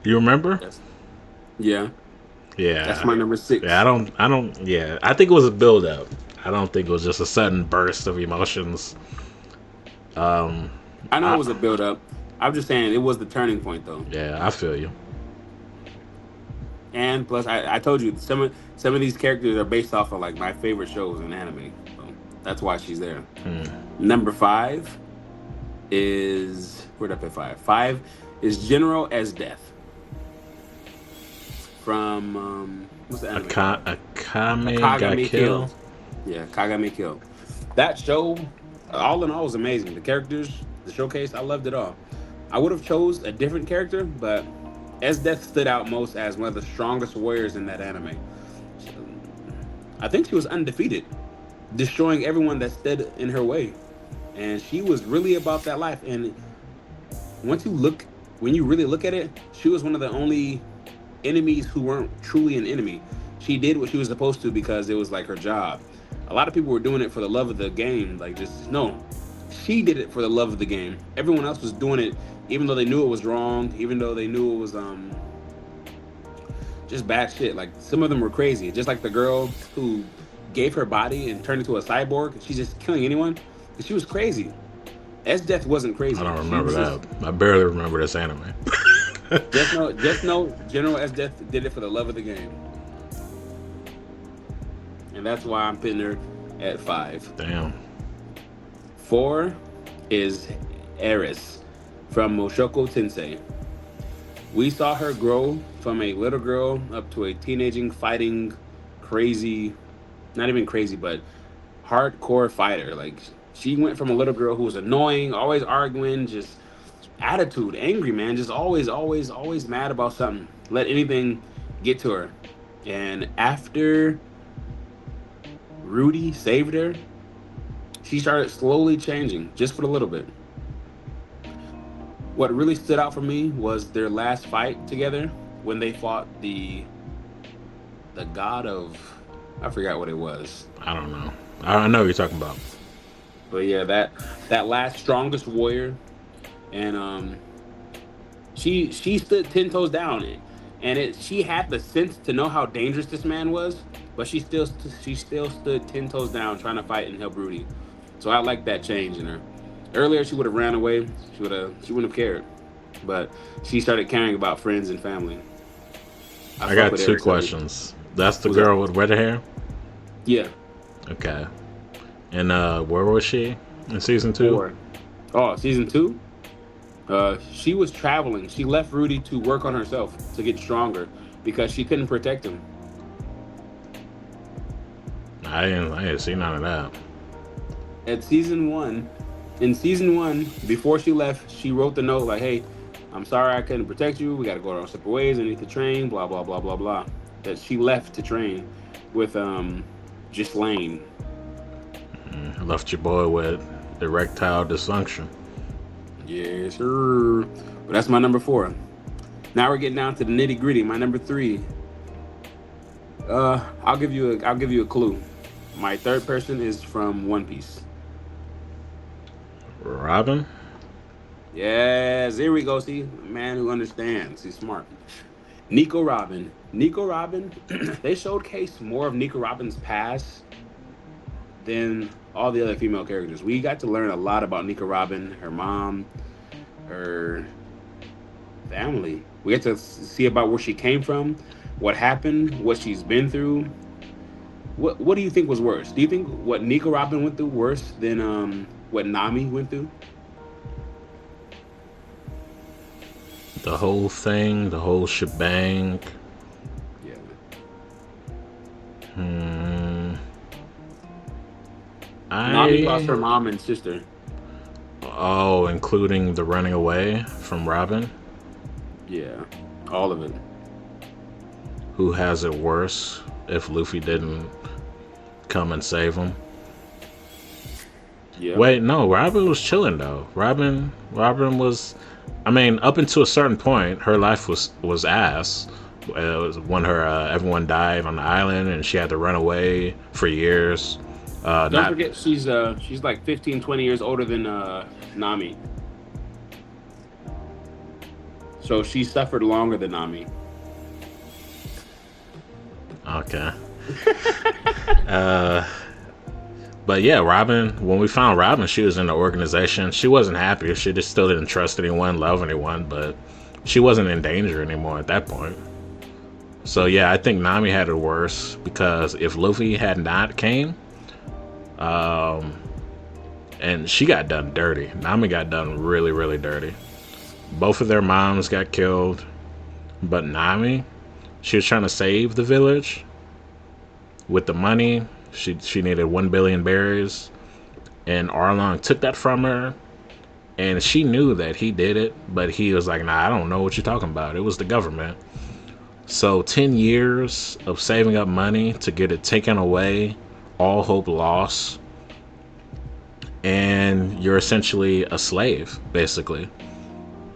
You remember? Yeah. Yeah. That's my number 6. Yeah, I think it was a build up. I don't think it was just a sudden burst of emotions. I know it was a build up. I'm just saying it was the turning point though. Yeah, I feel you. And plus I told you some of these characters are based off of like my favorite shows in anime. So that's why she's there. Number 5 is, where'd I put 5? 5 is General as Death. From what's the anime? Akame got killed. Yeah, Kagame Kill. That show, all in all, was amazing. The characters, the showcase, I loved it all. I would have chose a different character, but as Death stood out most as one of the strongest warriors in that anime. I think she was undefeated, destroying everyone that stood in her way. And she was really about that life. And when you really look at it, she was one of the only enemies who weren't truly an enemy. She did what she was supposed to because it was like her job. A lot of people were doing it for the love of the game. No, she did it for the love of the game. Everyone else was doing it even though they knew it was wrong, even though they knew it was just bad shit. Like, some of them were crazy. Just like the girl who gave her body and turned into a cyborg. She's just killing anyone. She was crazy. S-Death wasn't crazy. I don't remember that. I barely remember this anime. Just know General S-Death did it for the love of the game. And that's why I'm putting her at 5. Damn. 4 is Eris from Mushoku Tensei. We saw her grow from a little girl up to a teenaging, fighting, crazy, not even crazy, but hardcore fighter. Like, she went from a little girl who was annoying, always arguing, just attitude, angry, man, just always mad about something. Let anything get to her. And after Rudy saved her, she started slowly changing, just for a little bit. What really stood out for me was their last fight together when they fought the god of, I forgot what it was. I don't know. I know what you're talking about. But yeah, that last strongest warrior, and she stood 10 toes down, and she had the sense to know how dangerous this man was, but she still stood 10 toes down trying to fight and help Rudy. So I like that change in her. Earlier she would have ran away. She wouldn't have cared, but she started caring about friends and family. I got 2 questions. That's the girl with red hair? Yeah. Okay. And where was she in season 2? 4. Oh, season 2? She was traveling. She left Rudy to work on herself to get stronger because she couldn't protect him. I didn't see none of that. In season 1, before she left, she wrote the note like, "Hey, I'm sorry I couldn't protect you. We got to go our separate ways. I need to train, blah, blah, blah, blah, blah." That she left to train with Ghislaine. Left your boy with erectile dysfunction. Yes, sir. But that's my number 4. Now we're getting down to the nitty gritty. My number 3. I'll give you a clue. My third person is from One Piece. Robin? Yes, here we go. See, a man who understands. He's smart. Nico Robin. Nico Robin, they showcased more of Nico Robin's past than all the other female characters. We got to learn a lot about Nico Robin, her mom, her family. We get to see about where she came from, what happened, what she's been through. What do you think was worse? Do you think what Nico Robin went through worse than what Nami went through? The whole thing, the whole shebang. Yeah. Nami lost her mom and sister. Oh, including the running away from Robin? Yeah, all of it. Who has it worse if Luffy didn't come and save him? Yeah. Wait, no, Robin was chilling though. Robin was, I mean, up until a certain point, her life was ass. It was when everyone died on the island and she had to run away for years. Don't forget, she's like 15, 20 years older than Nami. So she suffered longer than Nami. Okay. But yeah, Robin, when we found Robin, she was in the organization. She wasn't happy. She just still didn't trust anyone, love anyone, but she wasn't in danger anymore at that point. So yeah, I think Nami had it worse because if Luffy had not came, and she got done dirty. Nami got done really, really dirty. Both of their moms got killed, but Nami, she was trying to save the village with the money. She needed 1 billion berries, and Arlong took that from her, and she knew that he did it, but he was like, nah, I don't know what you're talking about. It was the government. So 10 years of saving up money to get it taken away, all hope lost, and you're essentially a slave, basically,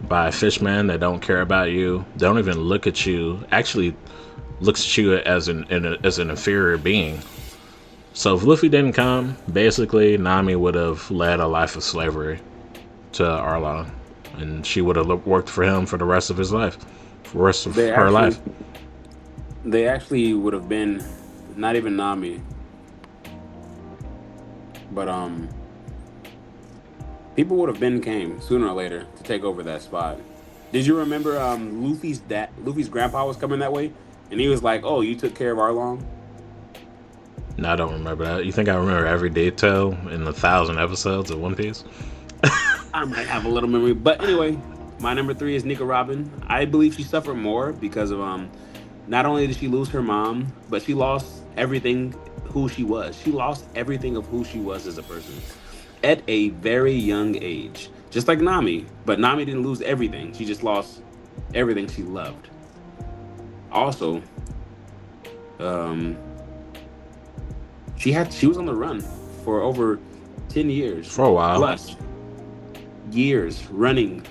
by fishmen that don't care about you, don't even look at you, actually looks at you as an inferior being. So if Luffy didn't come, basically Nami would have led a life of slavery to Arlong, and she would have worked for him for the rest of his life, for the rest of her life. They actually would have been not even Nami, but people would have came sooner or later to take over that spot. Did you remember Luffy's grandpa was coming that way, and he was like, "Oh, you took care of Arlong." No, I don't remember that. You think I remember every detail in 1,000 episodes of One Piece? I might have a little memory, but anyway, my number 3 is Nico Robin. I believe she suffered more because of not only did she lose her mom, but she lost everything who she was. She lost everything of who she was as a person at a very young age, just like Nami. But Nami didn't lose everything; she just lost everything she loved. Also, she was on the run for over 10 years. For a while. Plus years running.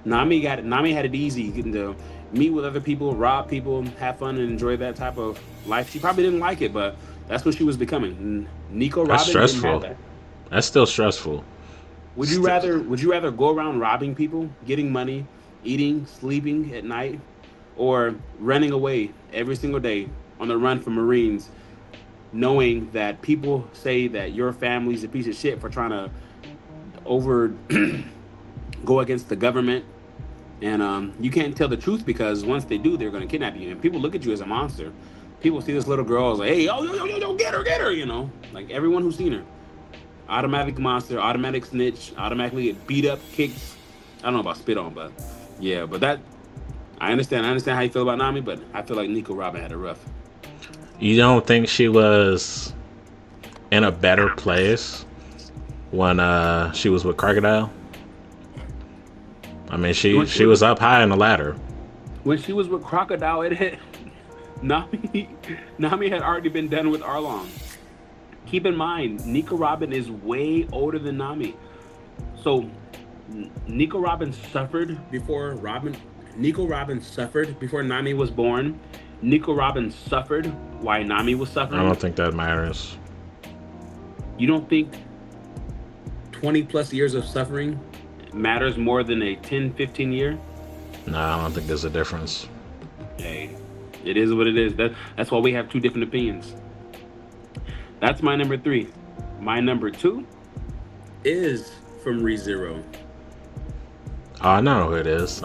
Nami had it easy getting to meet with other people, rob people, have fun, and enjoy that type of life. She probably didn't like it, but that's what she was becoming. Nico Robin didn't have that. That's still stressful. Would you rather go around robbing people, getting money, eating, sleeping at night, or running away every single day on the run from Marines, knowing that people say that your family's a piece of shit for trying to go against the government, and you can't tell the truth because once they do, they're going to kidnap you, and people look at you as a monster. People see this little girl as like, hey, yo, get her, you know, like everyone who's seen her, automatic monster, automatic snitch, automatically get beat up, kicked. I don't know about spit on, but yeah, but that I understand how you feel about Nami, but I feel like Nico Robin had it rough. You don't think she was in a better place when she was with Crocodile? I mean, she was up high on the ladder. When she was with Crocodile, Nami had already been done with Arlong. Keep in mind, Nico Robin is way older than Nami. So Nico Robin suffered before Nami was born. Nico Robin suffered while Nami was suffering. I don't think that matters. You don't think 20 plus years of suffering matters more than a 10, 15 year? No, I don't think there's a difference. Hey, it is what it is. That's why we have two different opinions. That's my number 3. My number 2 is from ReZero. Oh, I know who it is.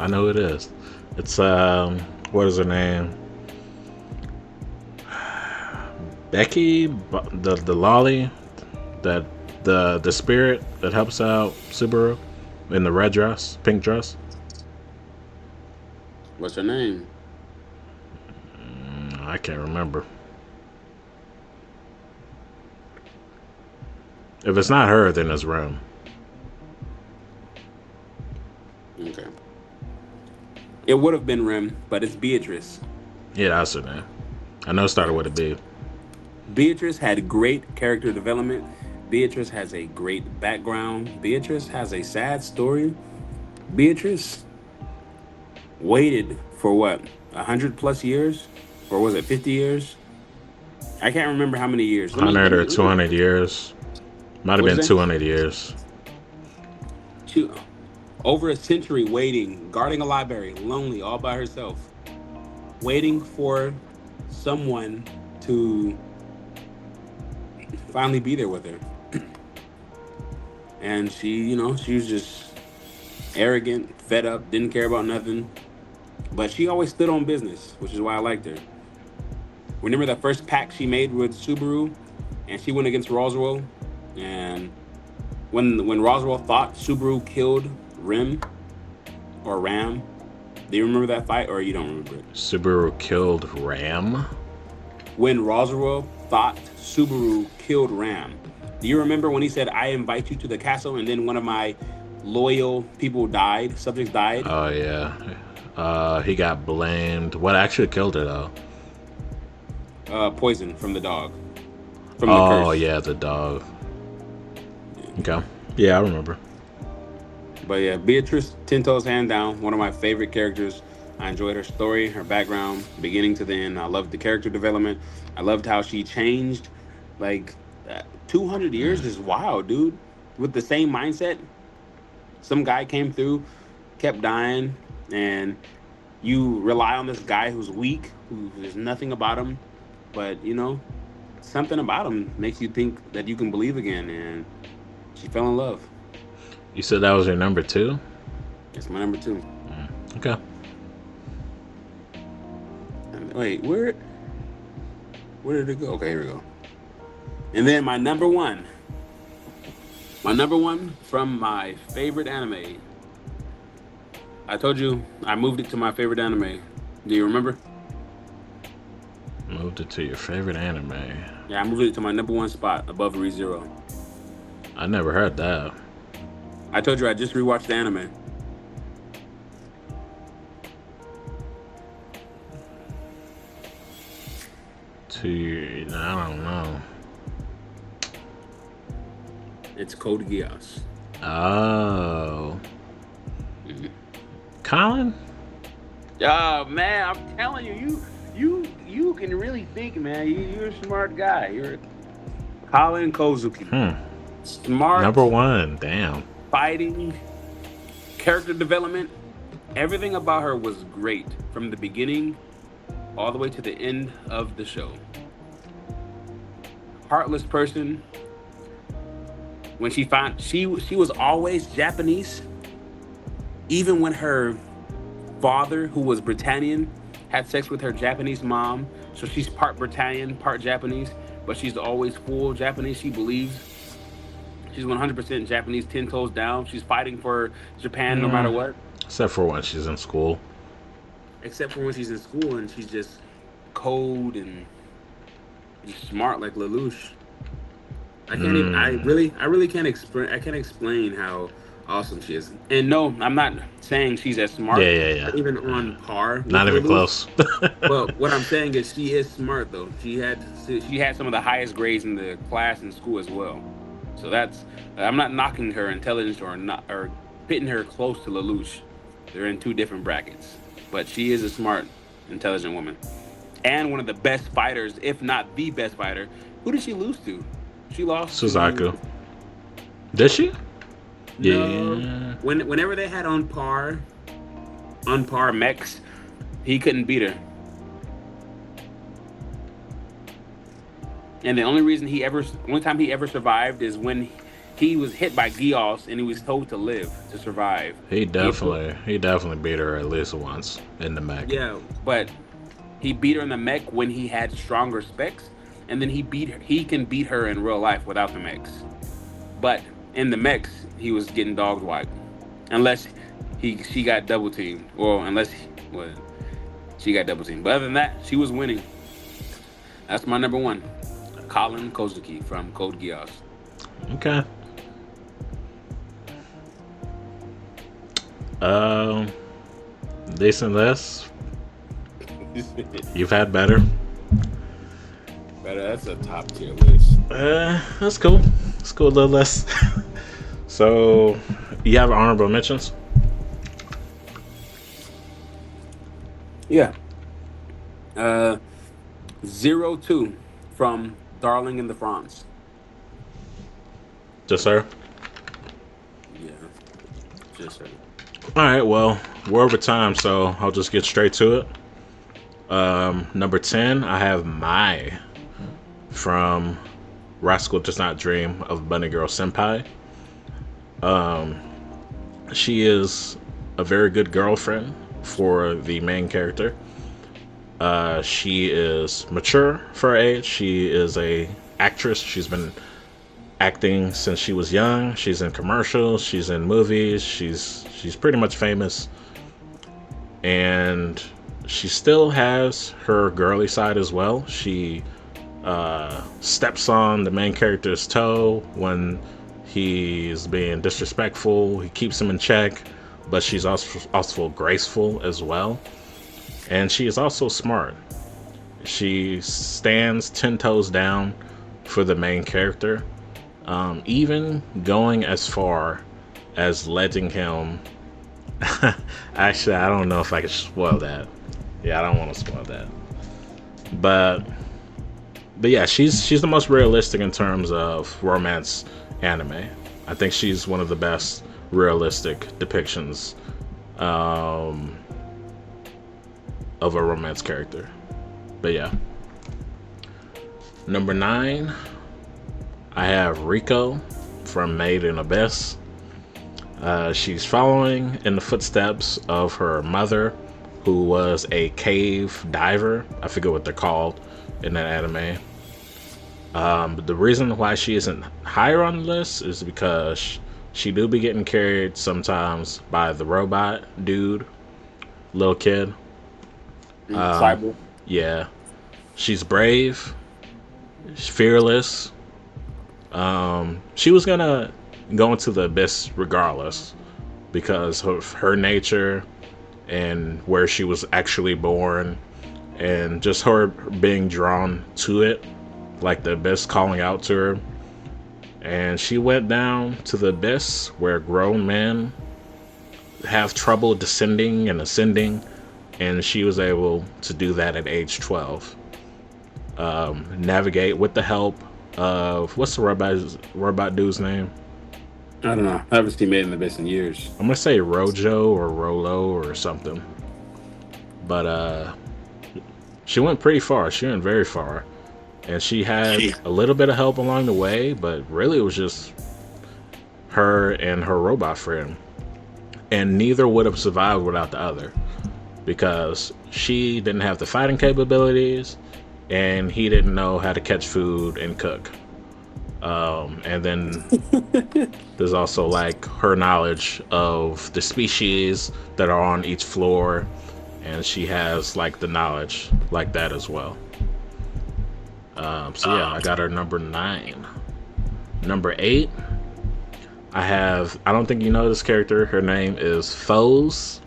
It's what is her name? Becky, the lolly, that the spirit that helps out Subaru in the red dress, pink dress. What's her name? I can't remember. If it's not her, then it's Rim. Okay. It would have been Rim, but it's Beatrice. Yeah, that's her name. I know it started with a B. Beatrice had great character development. Beatrice has a great background. Beatrice has a sad story. Beatrice waited for what, 100+ years, or was it 50 years? I can't remember how many years. 100 or 200 years. Might have been 200 years. Over a century waiting, guarding a library, lonely, all by herself, waiting for someone to finally be there with her. And she was just arrogant, fed up, didn't care about nothing. But she always stood on business, which is why I liked her. Remember that first pact she made with Subaru, and she went against Roswell, and when Roswell thought Subaru killed Ram, do you remember that fight, or you don't remember it? Subaru killed Ram? When Roswell thought Subaru killed Ram, do you remember when he said, "I invite you to the castle," and then one of my loyal subjects died? Oh, yeah. He got blamed. What actually killed her, though? Poison from the dog. From the curse. Oh, yeah, the dog. Okay. Yeah, I remember. But yeah, Beatrice, 10 toes hand down, one of my favorite characters. I enjoyed her story, her background, beginning to the end. I loved the character development. I loved how she changed. Like, 200 years is wild, dude. With the same mindset, some guy came through, kept dying, and you rely on this guy who's weak, who there's nothing about him, but something about him makes you think that you can believe again, and she fell in love. You said that was your number 2? It's my number 2. Okay. And wait, where did it go? Okay, here we go. And then my number 1. My number 1 from my favorite anime. I told you I moved it to my favorite anime. Do you remember? Moved it to your favorite anime. Yeah, I moved it to my number 1 spot above ReZero. I never heard that. I told you I just rewatched the anime. I don't know. It's Code Geass. Oh. Kallen? Oh man, I'm telling you can really think, man. You're a smart guy. You're Kallen Kozuki. Smart. Number 1. Damn. Fighting, character development, everything about her was great from the beginning all the way to the end of the show. Heartless person. When she was always Japanese, even when her father, who was Britannian, had sex with her Japanese mom. So she's part Britannian, part Japanese, but she's always full Japanese. She believes she's 100% Japanese, 10 toes down. She's fighting for Japan no matter what. Except for when she's in school. Except for when she's in school and she's just cold and just smart like Lelouch. I can't even. I really can't explain. I can't explain how awesome she is. And no, I'm not saying she's as smart. Yeah. Even on par. Not even close. But what I'm saying is she is smart though. She had some of the highest grades in the class in school as well. So I'm not knocking her intelligence or pitting her close to Lelouch. They're in 2 different brackets. But she is a smart, intelligent woman. And one of the best fighters, if not the best fighter. Who did she lose to? She lost Suzaku. Did she? No. Yeah. Whenever they had on par mechs, he couldn't beat her. And the only time he ever survived is when he was hit by Geass and he was told to live to survive. He definitely beat her at least once in the mech. Yeah, but he beat her in the mech when he had stronger specs, and then he can beat her in real life without the mechs. But in the mechs, he was getting dog wiped. Unless she got double teamed. Or unless She got double teamed. But other than that, she was winning. That's my number one. Kallen Kozuki from COD AI. Okay. Decent list. You've had better. Better. That's a top tier list. That's cool. It's cool, little list. So, you have honorable mentions? Yeah. 02 from Darling in the France. Just her? Yeah. Just her. Alright, well, we're over time, so I'll just get straight to it. Number 10, I have Mai from Rascal Does Not Dream of Bunny Girl Senpai. She is a very good girlfriend for the main character. She is mature for her age. She is a actress. She's been acting since she was young. She's in commercials. She's in movies. She's pretty much famous. And she still has her girly side as well. She steps on the main character's toe when he's being disrespectful. He keeps him in check, but she's also graceful as well. And she is also smart. She stands 10 toes down for the main character, even going as far as letting him... Actually, I don't know if I can spoil that. Yeah, I don't want to spoil that. But yeah, she's the most realistic in terms of romance anime. I think she's one of the best realistic depictions of a romance character. But yeah. Number 9, I have Riko from Made in Abyss. She's following in the footsteps of her mother, who was a cave diver. I forget what they're called in that anime. But the reason why she isn't higher on the list is because she do be getting carried sometimes by the robot dude, little kid. Cyber. Yeah. She's brave. She's fearless. She was gonna go into the abyss regardless because of her nature and where she was actually born and just her being drawn to it, like the abyss calling out to her. And she went down to the abyss where grown men have trouble descending and ascending, and she was able to do that at age 12. Navigate with the help of, what's the robot dude's name? I don't know. I haven't seen Made in the Abyss in years. I'm gonna say Rojo or Rolo or something. But she went pretty far. She went very far. And she had a little bit of help along the way, but really it was just her and her robot friend. And neither would have survived without the other, because she didn't have the fighting capabilities and he didn't know how to catch food and cook. And then there's also like her knowledge of the species that are on each floor, and she has like the knowledge like that as well. So yeah, I got her number 9. Number 8, I don't think you know this character. Her name is Foes.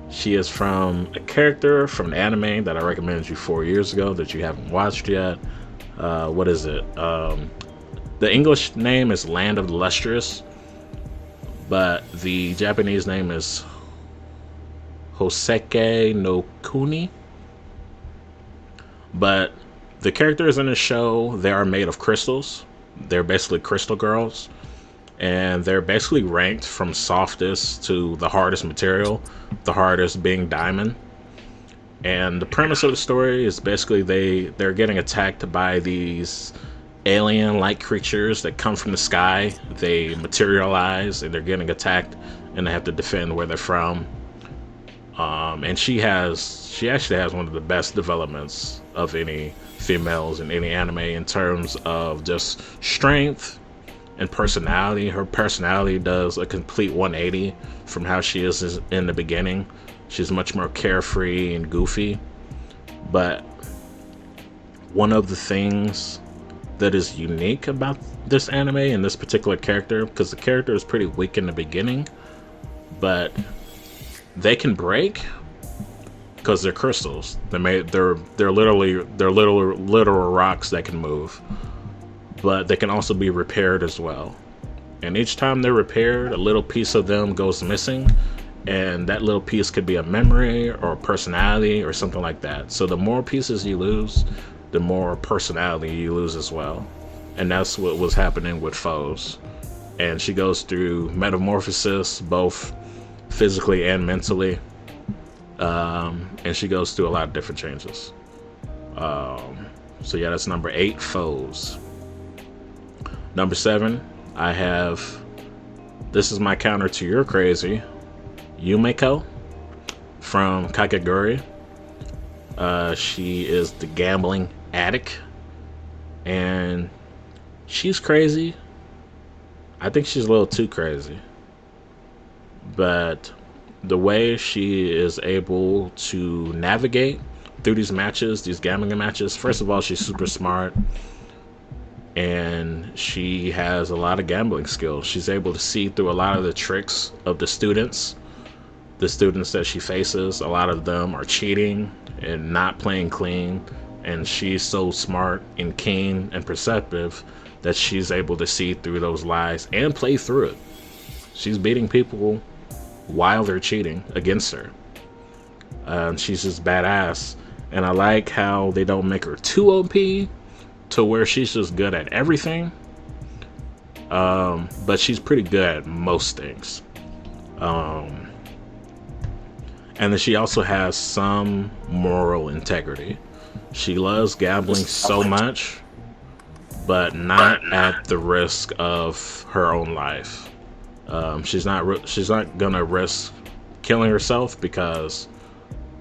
She is from a character from an anime that I recommended you 4 years ago that you haven't watched yet. What is it? The English name is Land of the Lustrous, but the Japanese name is Hoseki no Kuni. But the characters in the show, they are made of crystals. They're basically crystal girls, and they're basically ranked from softest to the hardest material, the hardest being diamond. And the premise of the story is basically they're getting attacked by these alien-like creatures that come from the sky. They materialize and they're getting attacked, and they have to defend where they're from. And she actually has one of the best developments of any females in any anime in terms of just strength and personality. Her personality does a complete 180 from how she is in the beginning. She's much more carefree and goofy. But one of the things that is unique about this anime and this particular character, because the character is pretty weak in the beginning, but they can break because they're crystals. They're literal rocks that can move, but they can also be repaired as well. And each time they're repaired, a little piece of them goes missing, and that little piece could be a memory or a personality or something like that. So the more pieces you lose, the more personality you lose as well. And that's what was happening with Foes. And she goes through metamorphosis, both physically and mentally. And she goes through a lot of different changes. So yeah, that's number 8, Foes. Number 7, I have, this is my counter to your crazy, Yumeko from Kakegurui. She is the gambling addict, and she's crazy. I think she's a little too crazy, but the way she is able to navigate through these matches, these gambling matches, first of all, she's super smart, and she has a lot of gambling skills. She's able to see through a lot of the tricks of the students that she faces. A lot of them are cheating and not playing clean, and she's so smart and keen and perceptive that she's able to see through those lies and play through it. She's beating people while they're cheating against her. She's just badass, and I like how they don't make her too OP to where she's just good at everything, but she's pretty good at most things. And then she also has some moral integrity. She loves gambling so much, but not at the risk of her own life. She's not gonna risk killing herself, because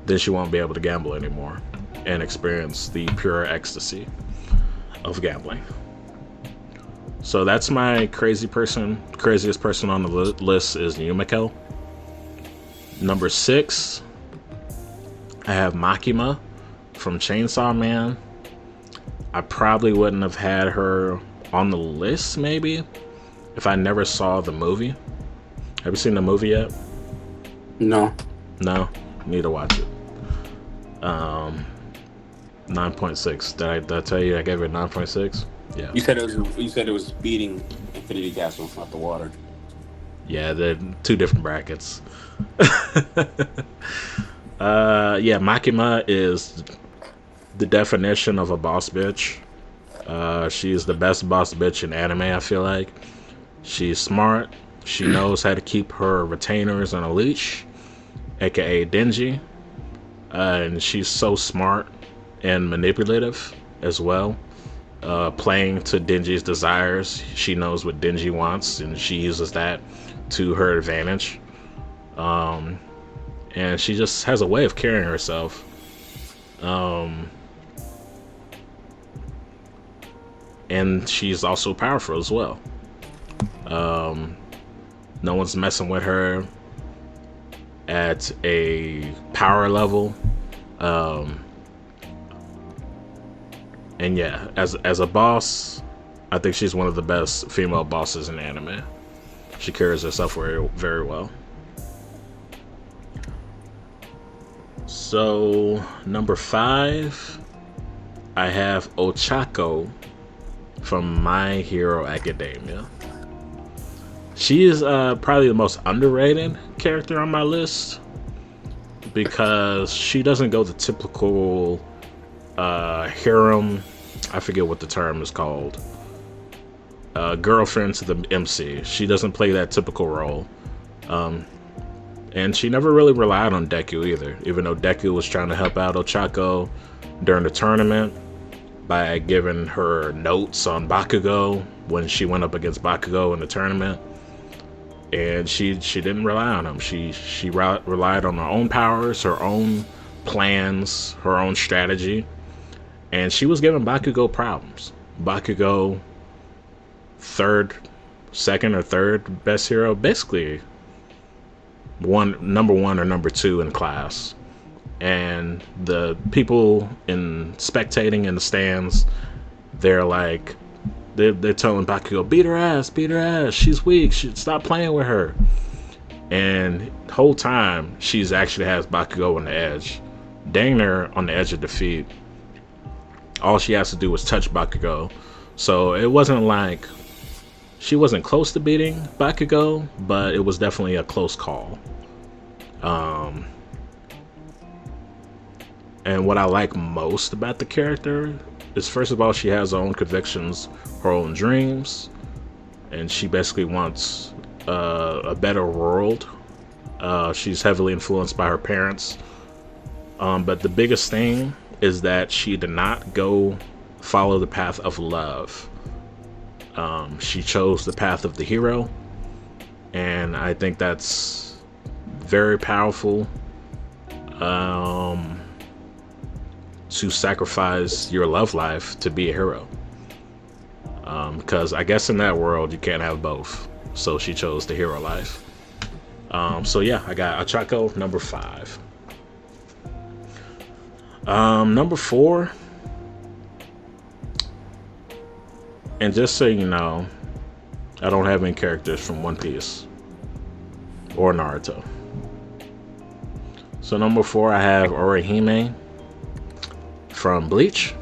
then she won't be able to gamble anymore and experience the pure ecstasy of gambling. So that's my craziest person on the list is Yumeko. Number 6, I have Makima from Chainsaw Man. I probably wouldn't have had her on the list, maybe, if I never saw the movie. Have you seen the movie yet? No. No? You need to watch it. 9.6. Did I tell you I gave it 9.6? Yeah. You said it was beating Infinity Castle out the water. Yeah, they're 2 different brackets. Yeah, Makima is the definition of a boss bitch. She's the best boss bitch in anime, I feel like. She's smart. She knows how to keep her retainers on a leash, aka Denji. And she's so smart and manipulative as well. Playing to Denji's desires. She knows what Denji wants, and she uses that to her advantage. And she just has a way of carrying herself. And she's also powerful as well. No one's messing with her at a power level. And yeah, as a boss, I think she's one of the best female bosses in anime. She carries herself very, very well. So, number 5, I have Ochako from My Hero Academia. She is probably the most underrated character on my list, because she doesn't go the typical harem, I forget what the term is called, girlfriend to the MC. She doesn't play that typical role. And she never really relied on Deku either, even though Deku was trying to help out Ochako during the tournament by giving her notes on Bakugo when she went up against Bakugo in the tournament. And she didn't rely on him. She relied on her own powers, her own plans, her own strategy. And she was giving Bakugo problems. Bakugo, second or third best hero, basically number one or number two in class. And the people in spectating in the stands, they're like, they're telling Bakugo, beat her ass, she's weak, stop playing with her. And the whole time, she's actually has Bakugo on the edge, dang near on the edge of defeat. All she has to do is touch Bakugo. So it wasn't like she wasn't close to beating Bakugo, but it was definitely a close call. And what I like most about the character is, first of all, she has her own convictions, her own dreams, and she basically wants a better world. She's heavily influenced by her parents. But the biggest thing is that she did not go follow the path of love. She chose the path of the hero. And I think that's very powerful. To sacrifice your love life to be a hero. Because I guess in that world you can't have both. So she chose the hero life. So yeah, I got Ochako number 5. Number 4. And just so you know, I don't have any characters from One Piece or Naruto. So number 4, I have Orihime from Bleach.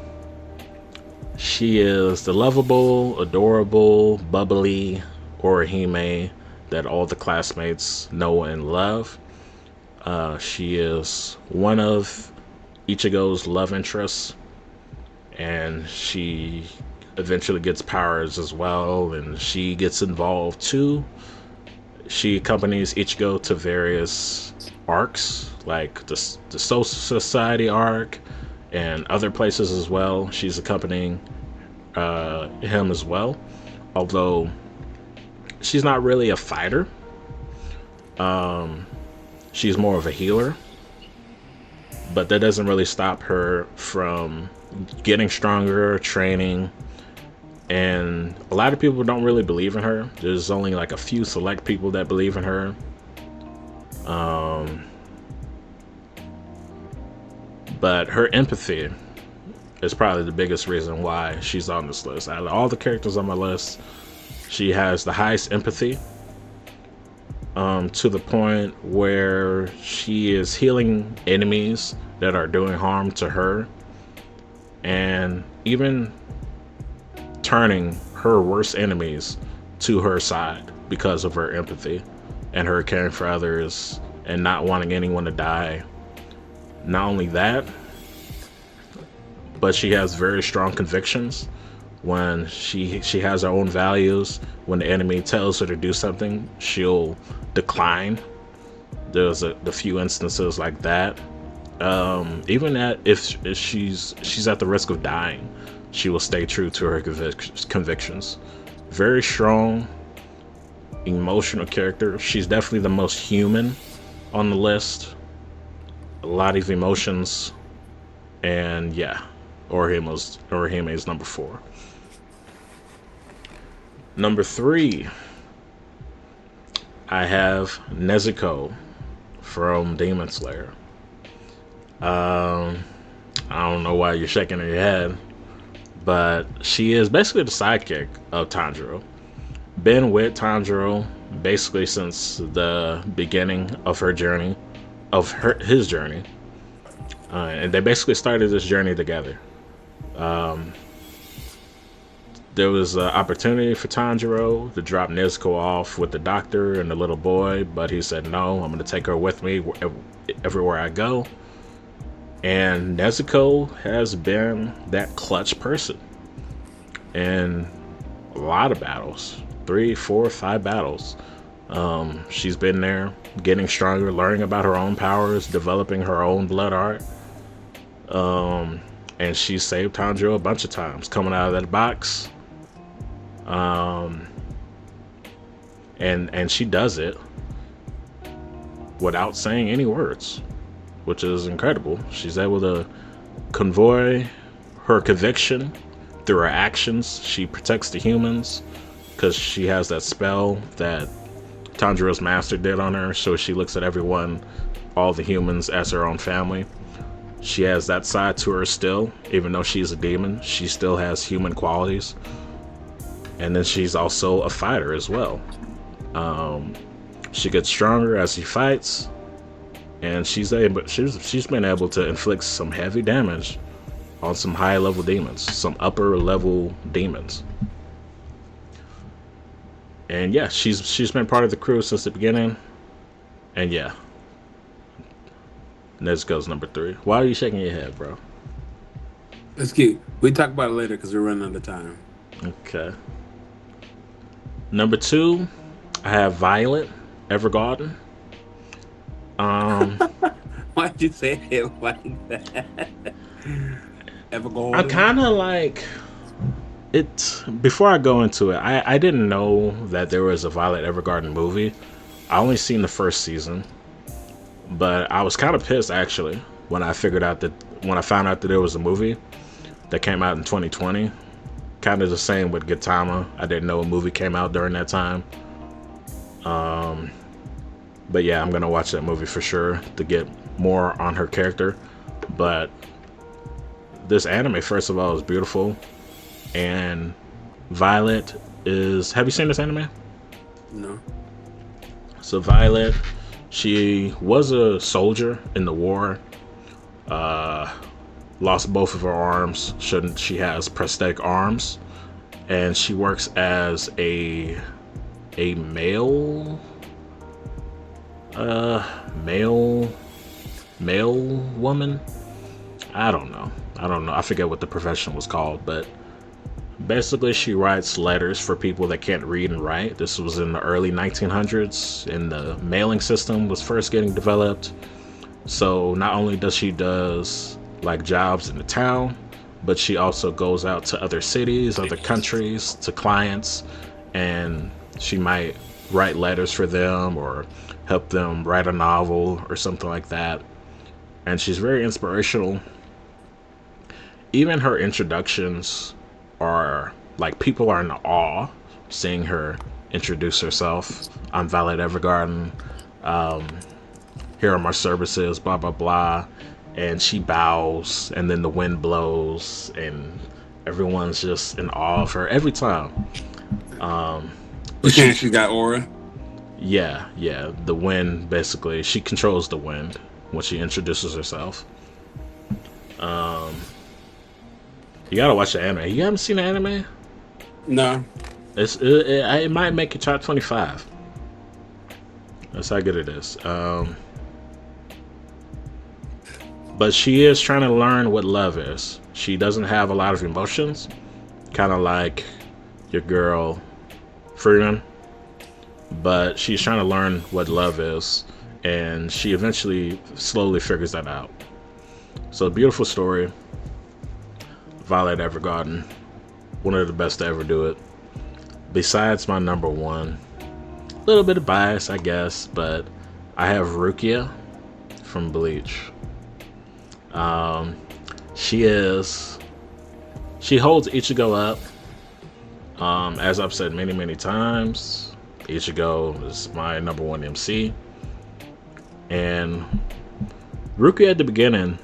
She is the lovable, adorable, bubbly Orihime that all the classmates know and love. She is one of Ichigo's love interests, and she eventually gets powers as well, and she gets involved too. She accompanies Ichigo to various arcs, like the Soul Society arc and other places as well. She's accompanying him as well, although she's not really a fighter. She's more of a healer, but that doesn't really stop her from getting stronger, training, and a lot of people don't really believe in her. There's only like a few select people that believe in her. But her empathy is probably the biggest reason why she's on this list. Out of all the characters on my list, she has the highest empathy, to the point where she is healing enemies that are doing harm to her, and even turning her worst enemies to her side because of her empathy and her caring for others and not wanting anyone to die. Not only that, but she has very strong convictions. When she has her own values, when the enemy tells her to do something, she'll decline. There's the few instances like that. Even if she's at the risk of dying, she will stay true to her convictions. Very strong, emotional character. She's definitely the most human on the list. A lot of emotions, and yeah, Orihime is number 4. Number 3, I have Nezuko from Demon Slayer. I don't know why you're shaking your head, but she is basically the sidekick of Tanjiro. Been with Tanjiro basically since the beginning of her journey, his journey, and they basically started this journey together. There was an opportunity for Tanjiro to drop Nezuko off with the doctor and the little boy, but he said, no, I'm going to take her with me everywhere I go. And Nezuko has been that clutch person in a lot of battles, 3, 4, 5 battles. She's been there, getting stronger, learning about her own powers, developing her own blood art. And she saved Tanjiro a bunch of times, coming out of that box. And she does it without saying any words, which is incredible. She's able to convey her conviction through her actions. She protects the humans because she has that spell that Tanjiro's master did on her. So she looks at everyone, all the humans, as her own family. She has that side to her still, even though she's a demon. She still has human qualities. And then she's also a fighter as well. She gets stronger as she fights, and she's been able to inflict some heavy damage on some high level demons, some upper level demons. And yeah, she's been part of the crew since the beginning. And yeah, Nezuko's number 3. Why are you shaking your head, bro? It's cute. We talk about it later because we're running out of time. Okay. Number 2, I have Violet Evergarden. Why'd you say it like that? Evergarden? I kind of like it. Before I go into it, I didn't know that there was a Violet Evergarden movie. I only seen the first season, but I was kind of pissed actually when I found out that there was a movie that came out in 2020. Kind of the same with Gintama. I didn't know a movie came out during that time. But yeah, I'm gonna watch that movie for sure to get more on her character. But this anime, first of all, is beautiful, and Violet is. Have you seen this anime? No. So Violet, she was a soldier in the war. Lost both of her arms. She has prosthetic arms, and she works as a male woman. I don't know. I forget what the profession was called, but basically she writes letters for people that can't read and write. This was in the early 1900s, and the mailing system was first getting developed. So not only does she like jobs in the town, but she also goes out to other cities, other countries, to clients, and she might write letters for them or help them write a novel or something like that. And she's very inspirational. Even her introductions are like, people are in awe seeing her introduce herself. I'm Violet Evergarden. Here are my services, blah blah blah. And she bows, and then the wind blows, and everyone's just in awe of her every time. She got aura. Yeah, the wind, basically. She controls the wind when she introduces herself. You gotta watch the anime. You haven't seen the anime? No. It might make your top 25. That's how good it is. But she is trying to learn what love is. She doesn't have a lot of emotions, kind of like your girl Freeman. But she's trying to learn what love is, and she eventually slowly figures that out. So, beautiful story. Violet Evergarden, one of the best to ever do it. Besides my number 1, a little bit of bias, I guess, but I have Rukia from Bleach. She holds Ichigo up. As I've said many times, Ichigo is my number 1 MC. And Rukia at the beginning,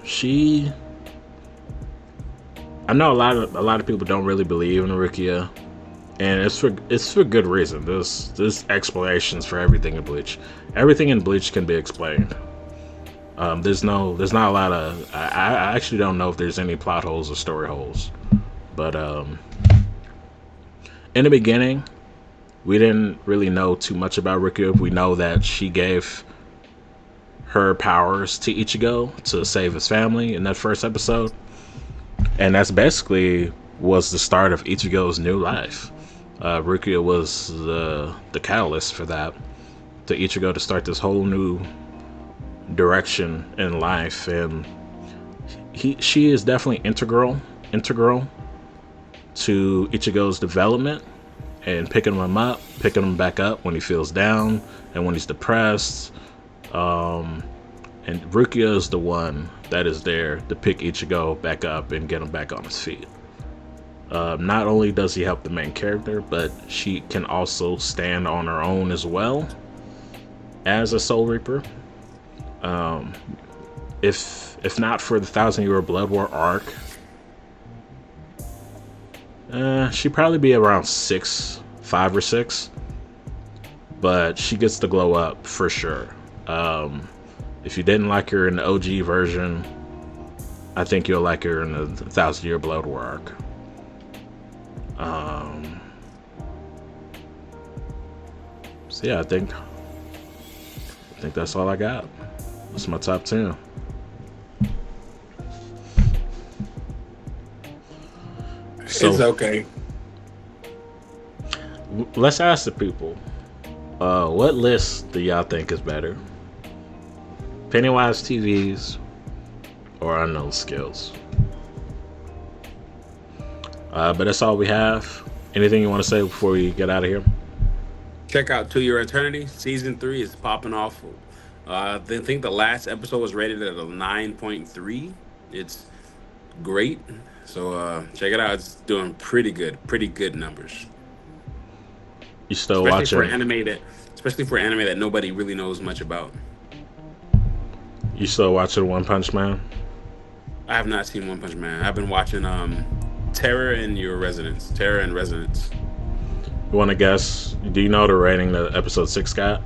I know a lot of people don't really believe in Rukia, and it's for good reason. There's explanations for everything in Bleach. Everything in Bleach can be explained. There's not a lot of. I actually don't know if there's any plot holes or story holes, but in the beginning, we didn't really know too much about Rukia. We know that she gave her powers to Ichigo to save his family in that first episode, and that's basically was the start of Ichigo's new life. Rukia was the catalyst for that, to Ichigo to start this whole new direction in life, and she is definitely integral to Ichigo's development and picking him up, picking him back up when he feels down and when he's depressed. And Rukia is the one that is there to pick Ichigo back up and get him back on his feet. Not only does he help the main character, but she can also stand on her own as well. as a Soul Reaper. If not for the 1,000-year Blood War arc, she'd probably be around 5 or 6. But she gets the glow up for sure. If you didn't like her in the OG version, I think you'll like her in the 1,000-year Blood War arc. So yeah, I think that's all I got. That's my top 10. So, it's okay. Let's ask the people. What list do y'all think is better? Pennywise TVs or Unknown Skillz? But that's all we have. Anything you want to say before we get out of here? Check out To Your Eternity. Season 3 is popping off. I think the last episode was rated at a 9.3. It's great. So check it out. It's doing pretty good numbers. You still watching? Especially for anime that nobody really knows much about. You still watching One Punch Man? I have not seen One Punch Man. I've been watching Terror in Resonance. You want to guess? Do you know the rating that episode 6 got?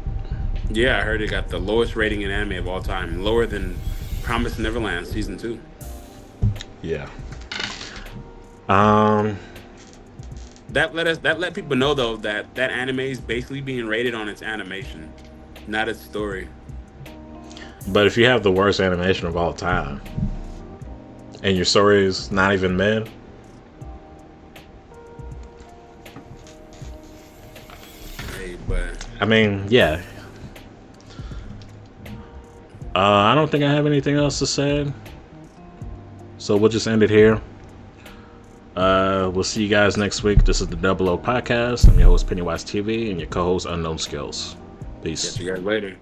Yeah, I heard it got the lowest rating in anime of all time, lower than Promised Neverland season 2. Yeah. That let people know though that anime is basically being rated on its animation, not its story. But if you have the worst animation of all time, and your story is not even mid, I mean, yeah. I don't think I have anything else to say, so we'll just end it here. We'll see you guys next week. This is the 00 Podcast. I'm your host, Pennywise TV, and your co-host, Unknown Skillz. Peace. Catch you guys later.